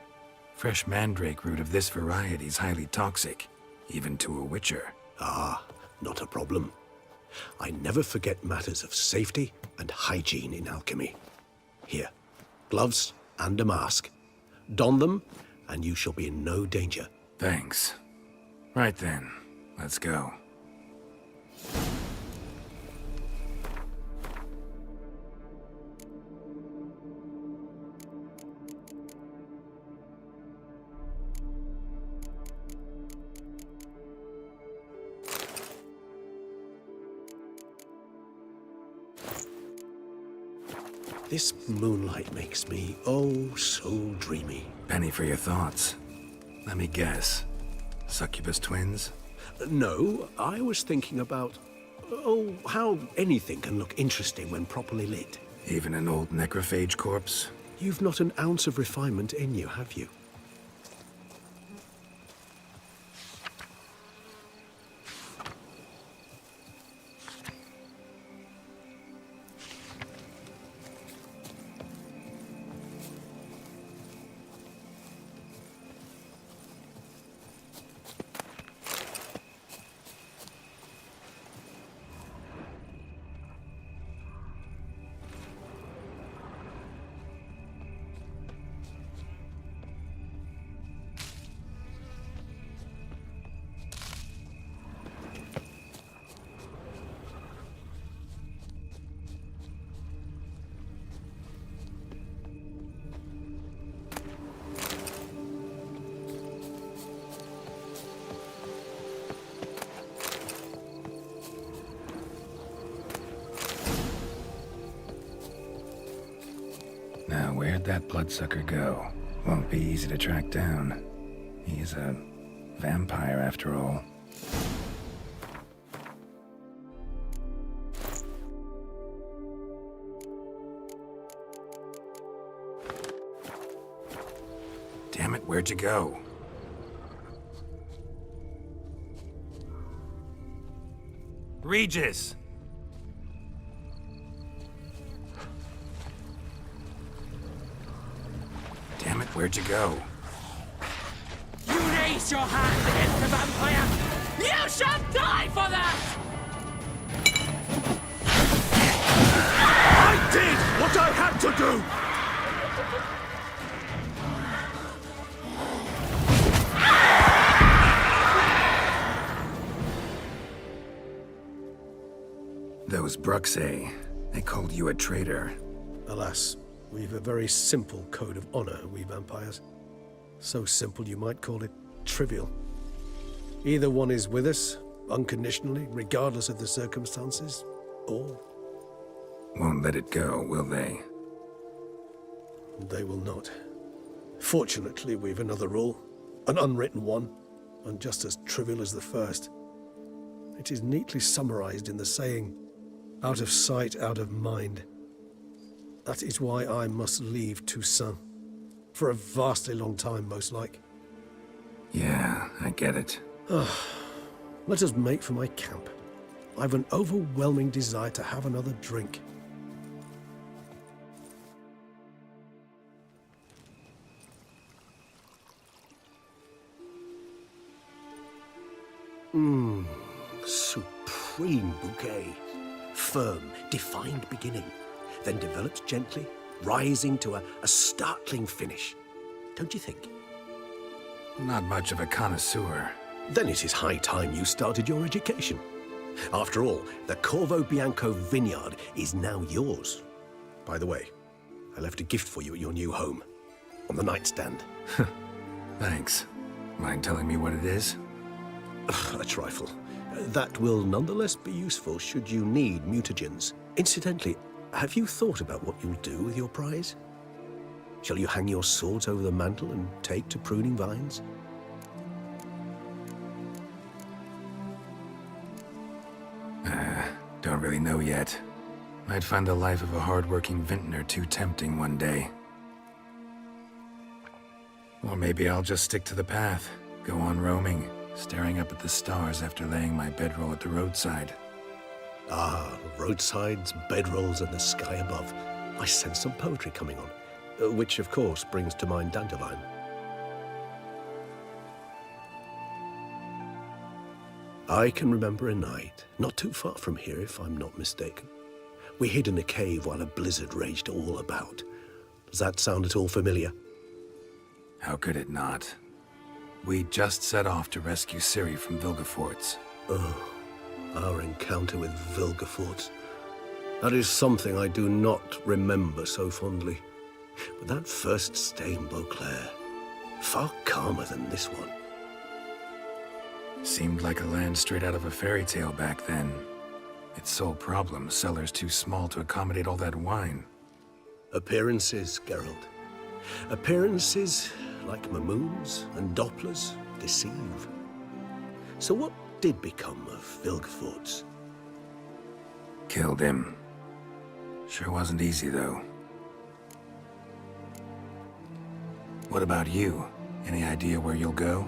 Fresh mandrake root of this variety is highly toxic, even to a witcher. Ah, not a problem. I never forget matters of safety and hygiene in alchemy. Here, gloves and a mask. Don them, and you shall be in no danger. Thanks. Right then, let's go. This moonlight makes me, oh, so dreamy. Penny for your thoughts. Let me guess. Succubus twins? No, I was thinking about, oh, how anything can look interesting when properly lit. Even an old necrophage corpse? You've not an ounce of refinement in you, have you? Where'd that bloodsucker go? Won't be easy to track down. He's a vampire after all. Damn it, where'd you go? Regis! Damn it, where'd you go? You raise your hand against the vampire! You shall die for that! I did what I had to do! Those Bruxae, they called you a traitor. Alas, we've a very simple code of honor, we vampires. So simple you might call it trivial. Either one is with us, unconditionally, regardless of the circumstances, or... Won't let it go, will they? They will not. Fortunately, we've another rule, an unwritten one, and just as trivial as the first. It is neatly summarized in the saying, out of sight, out of mind. That is why I must leave Toussaint. For a vastly long time, most like. Yeah, I get it. Let us make for my camp. I've an overwhelming desire to have another drink. Supreme bouquet. Firm, defined beginning, then develops gently, rising to a startling finish. Don't you think? Not much of a connoisseur. Then it is high time you started your education. After all, the Corvo Bianco vineyard is now yours. By the way, I left a gift for you at your new home. On the nightstand. Thanks. Mind telling me what it is? A trifle. That will nonetheless be useful should you need mutagens. Incidentally, have you thought about what you'll do with your prize? Shall you hang your swords over the mantle and take to pruning vines? Don't really know yet. Might find the life of a hard-working vintner too tempting one day. Or maybe I'll just stick to the path, go on roaming, staring up at the stars after laying my bedroll at the roadside. Ah, roadsides, bedrolls, and the sky above. I sense some poetry coming on, which of course brings to mind Dandelion. I can remember a night, not too far from here if I'm not mistaken. We hid in a cave while a blizzard raged all about. Does that sound at all familiar? How could it not? We just set off to rescue Ciri from Vilgefortz. Oh, our encounter with Vilgefortz. That is something I do not remember so fondly. But that first stay in Beauclair, far calmer than this one. Seemed like a land straight out of a fairy tale back then. Its sole problem, cellars too small to accommodate all that wine. Appearances, Geralt. Appearances, like Mamoons and Dopplers, deceive. So what did become of Vilgefortz? Killed him. Sure wasn't easy, though. What about you? Any idea where you'll go?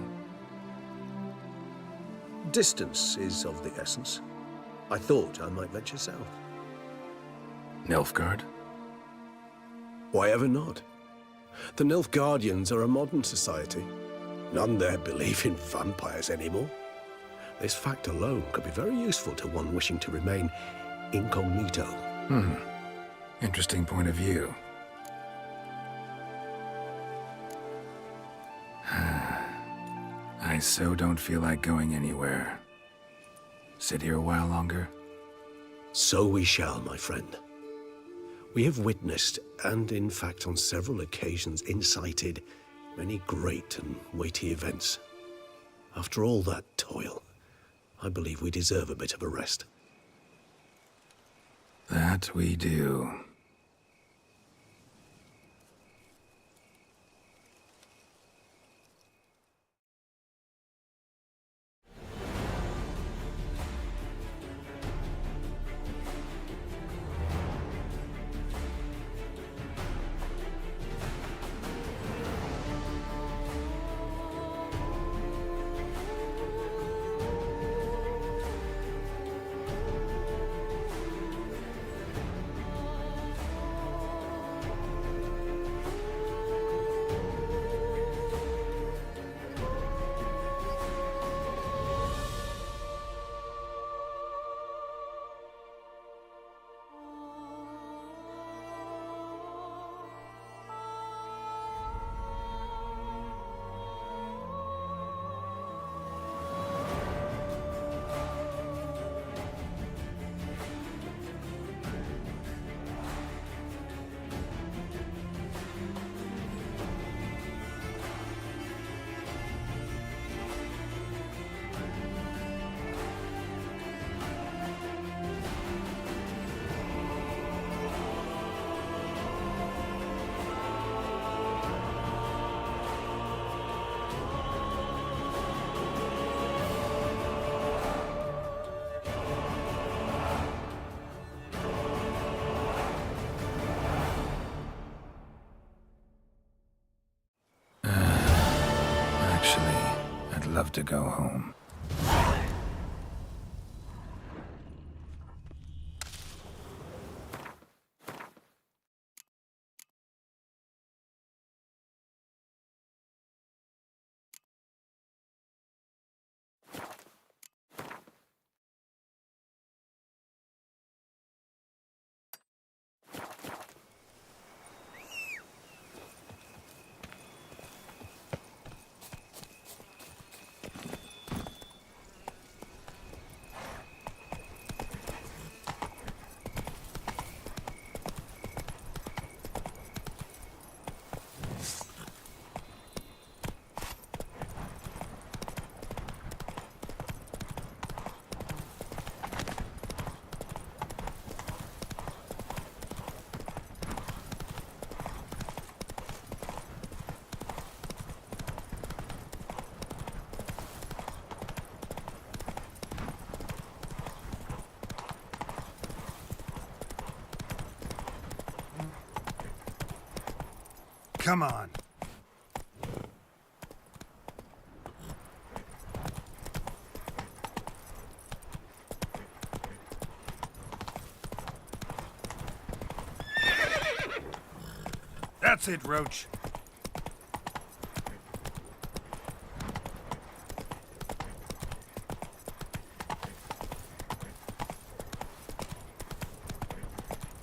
Distance is of the essence. I thought I might venture south. Nilfgaard? Why ever not? The Nilfgaardians are a modern society. None there believe in vampires anymore. This fact alone could be very useful to one wishing to remain incognito. Interesting point of view. I so don't feel like going anywhere. Sit here a while longer? So we shall, my friend. We have witnessed, and in fact on several occasions incited, many great and weighty events. After all that toil, I believe we deserve a bit of a rest. That we do. love to go home. Come on. That's it, Roach.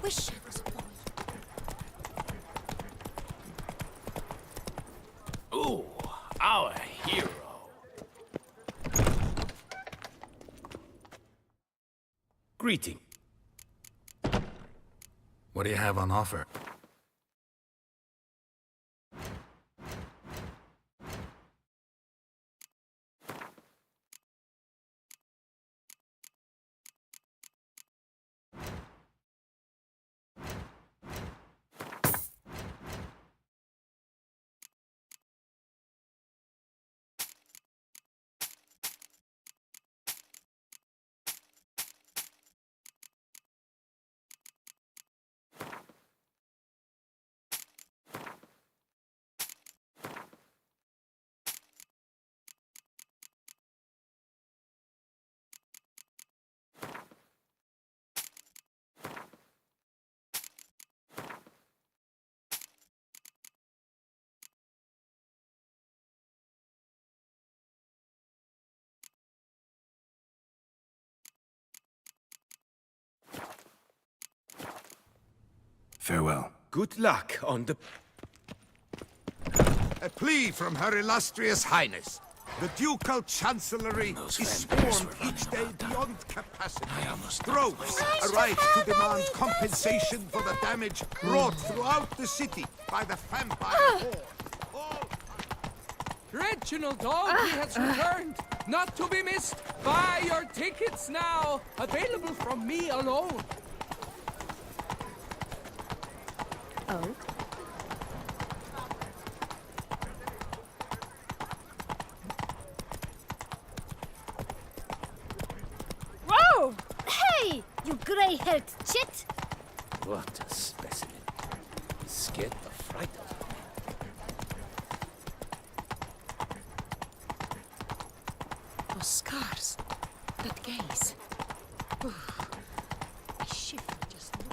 Wish I was a boy. Ooh, our hero. Greeting. What do you have on offer? Farewell. Good luck on the... A plea from Her Illustrious Highness. The Ducal Chancellery is swarmed each day beyond capacity. Droves arrive to demand compensation for the damage wrought throughout the city by the vampire horde. Reginald Dalby has returned, not to be missed. Buy your tickets now, available from me alone. Oh? Whoa! Hey, you grey-haired chit! What a specimen. He scared the fright out of me. Those scars. That gaze. Oof. I shiver just looking.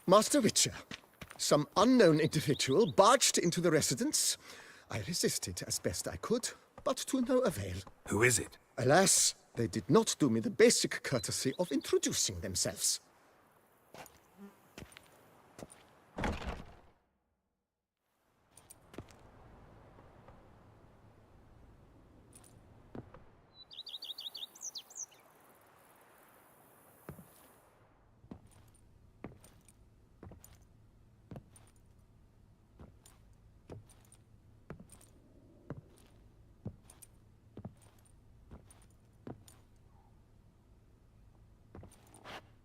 Master Witcher, some unknown individual barged into the residence. I resisted as best I could, but to no avail. Who is it? Alas, they did not do me the basic courtesy of introducing themselves.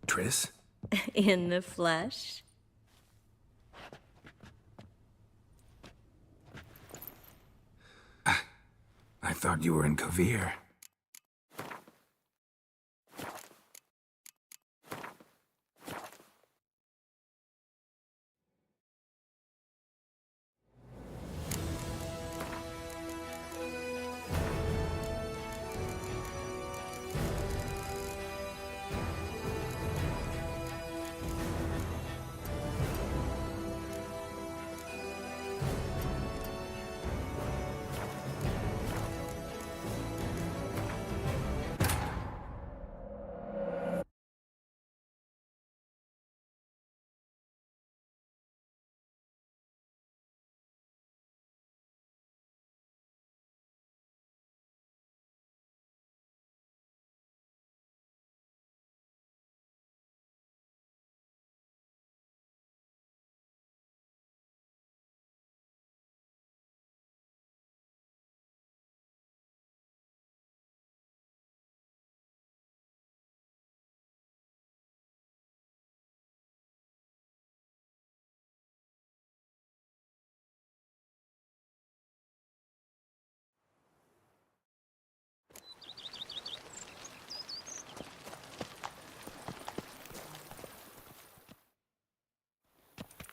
Triss? In the flesh? I thought you were in Kovir.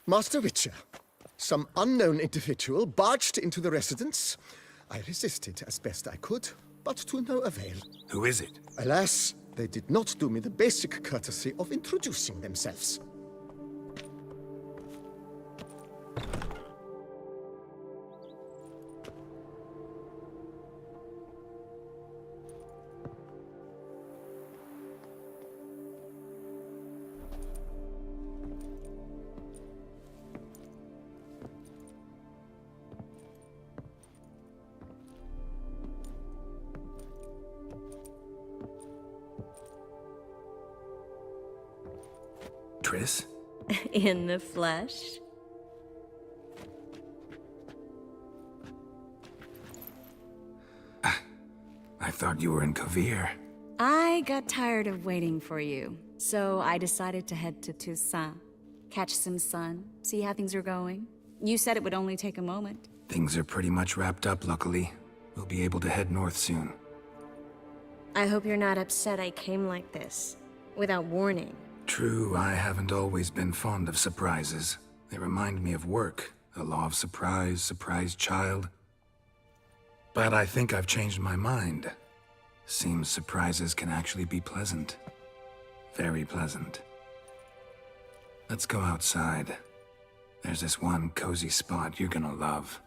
Master Witcher, some unknown individual barged into the residence. I resisted as best I could, but to no avail. Who is it? Alas, they did not do me the basic courtesy of introducing themselves. Triss? In the flesh? I thought you were in Kovir. I got tired of waiting for you, so I decided to head to Toussaint. Catch some sun, see how things are going. You said it would only take a moment. Things are pretty much wrapped up, luckily. We'll be able to head north soon. I hope you're not upset I came like this, without warning. True, I haven't always been fond of surprises. They remind me of work, the law of surprise, surprise child. But I think I've changed my mind. Seems surprises can actually be pleasant. Very pleasant. Let's go outside. There's this one cozy spot you're gonna love.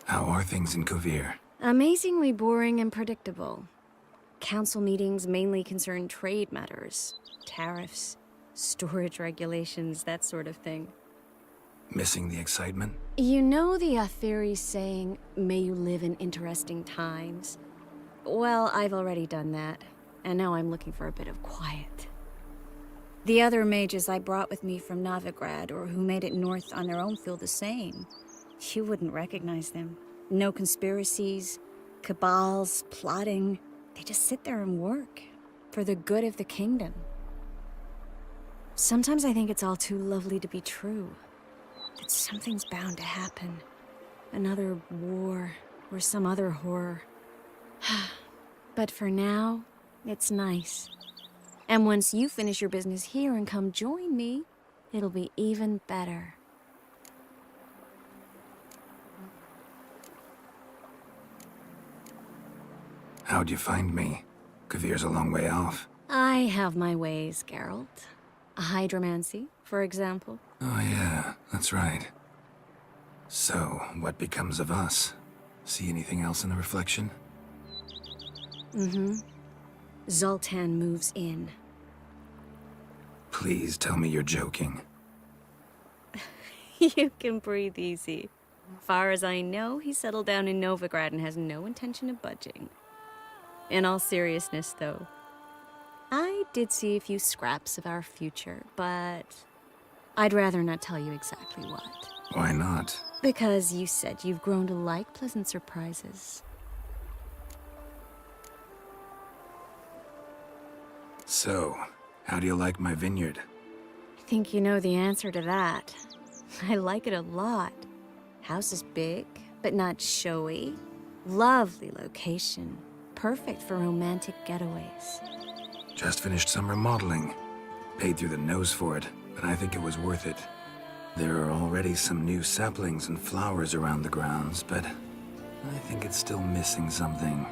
How are things in Kovir? Amazingly boring and predictable. Council meetings mainly concern trade matters, tariffs, storage regulations, that sort of thing. Missing the excitement? You know the Aetheri saying, may you live in interesting times? Well, I've already done that, and now I'm looking for a bit of quiet. The other mages I brought with me from Novigrad, or who made it north on their own, feel the same. You wouldn't recognize them. No conspiracies, cabals, plotting. They just sit there and work, for the good of the kingdom. Sometimes I think it's all too lovely to be true. That something's bound to happen. Another war, or some other horror. But for now, it's nice. And once you finish your business here and come join me, it'll be even better. How'd you find me? Kavir's a long way off. I have my ways, Geralt. Hydromancy, for example. Oh yeah, that's right. So, what becomes of us? See anything else in the reflection? Mm-hmm. Zoltan moves in. Please tell me you're joking. You can breathe easy. Far as I know, he settled down in Novigrad and has no intention of budging. In all seriousness, though, I did see a few scraps of our future, but I'd rather not tell you exactly what. Why not? Because you said you've grown to like pleasant surprises. So, how do you like my vineyard? I think you know the answer to that. I like it a lot. House is big, but not showy. Lovely location. Perfect for romantic getaways. Just finished some remodeling. Paid through the nose for it, but I think it was worth it. There are already some new saplings and flowers around the grounds, but I think it's still missing something.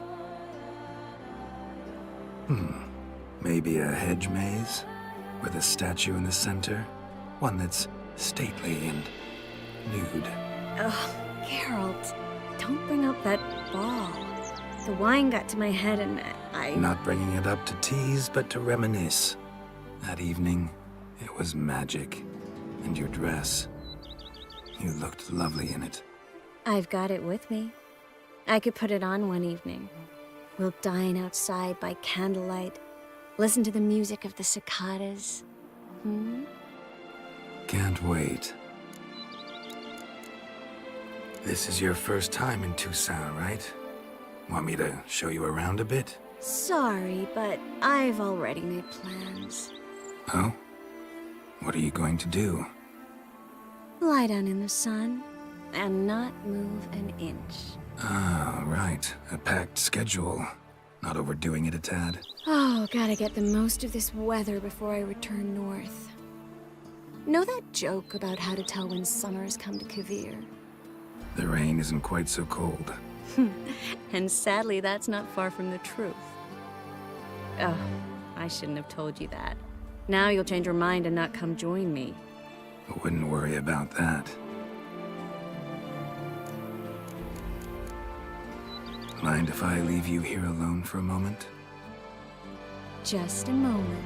Maybe a hedge maze? With a statue in the center? One that's stately and nude. Ugh, Geralt, don't bring up that ball. The wine got to my head and I... Not bringing it up to tease, but to reminisce. That evening, it was magic. And your dress. You looked lovely in it. I've got it with me. I could put it on one evening. We'll dine outside by candlelight. Listen to the music of the cicadas. Can't wait. This is your first time in Toussaint, right? Want me to show you around a bit? Sorry, but I've already made plans. Oh? What are you going to do? Lie down in the sun and not move an inch. Ah, right. A packed schedule. Not overdoing it a tad. Oh, gotta get the most of this weather before I return north. Know that joke about how to tell when summer has come to Kavir? The rain isn't quite so cold. And sadly, that's not far from the truth. Oh, I shouldn't have told you that. Now you'll change your mind and not come join me. I wouldn't worry about that. Mind if I leave you here alone for a moment? Just a moment.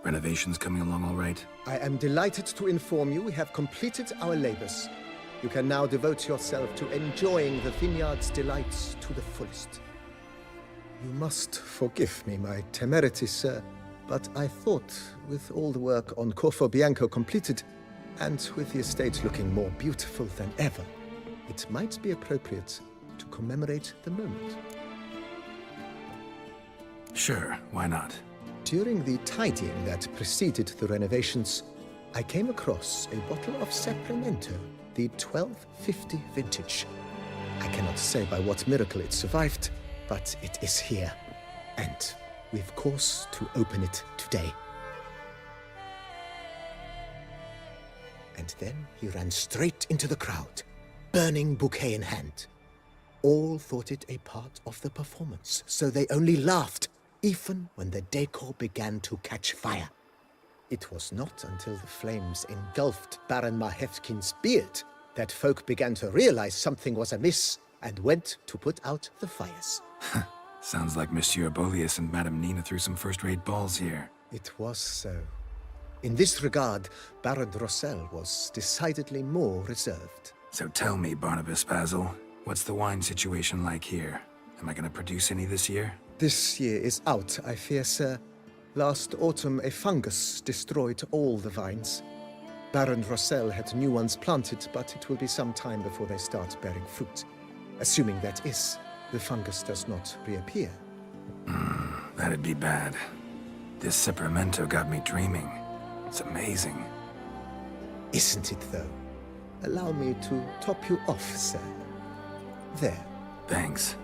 Renovations coming along all right? I am delighted to inform you we have completed our labors. You can now devote yourself to enjoying the vineyard's delights to the fullest. You must forgive me my temerity, sir, but I thought, with all the work on Corvo Bianco completed, and with the estate looking more beautiful than ever, it might be appropriate to commemorate the moment. Sure, why not? During the tidying that preceded the renovations, I came across a bottle of Sapramento, the 1250 vintage. I cannot say by what miracle it survived, but it is here, and we've cause to open it today. And then he ran straight into the crowd, burning bouquet in hand. All thought it a part of the performance, so they only laughed, even when the decor began to catch fire. It was not until the flames engulfed Baron Mahevkin's beard that folk began to realize something was amiss and went to put out the fires. Sounds like Monsieur Bolius and Madame Nina threw some first-rate balls here. It was so. In this regard, Baron Rossel was decidedly more reserved. So tell me, Barnabas Basil, What's the wine situation like here? Am I gonna produce any this year? This year is out, I fear, sir. Last autumn, a fungus destroyed all the vines. Baron Rossel had new ones planted, but it will be some time before they start bearing fruit. Assuming that is, the fungus does not reappear. That'd be bad. This Sacramento got me dreaming. It's amazing. Isn't it, though? Allow me to top you off, sir. There. Thanks.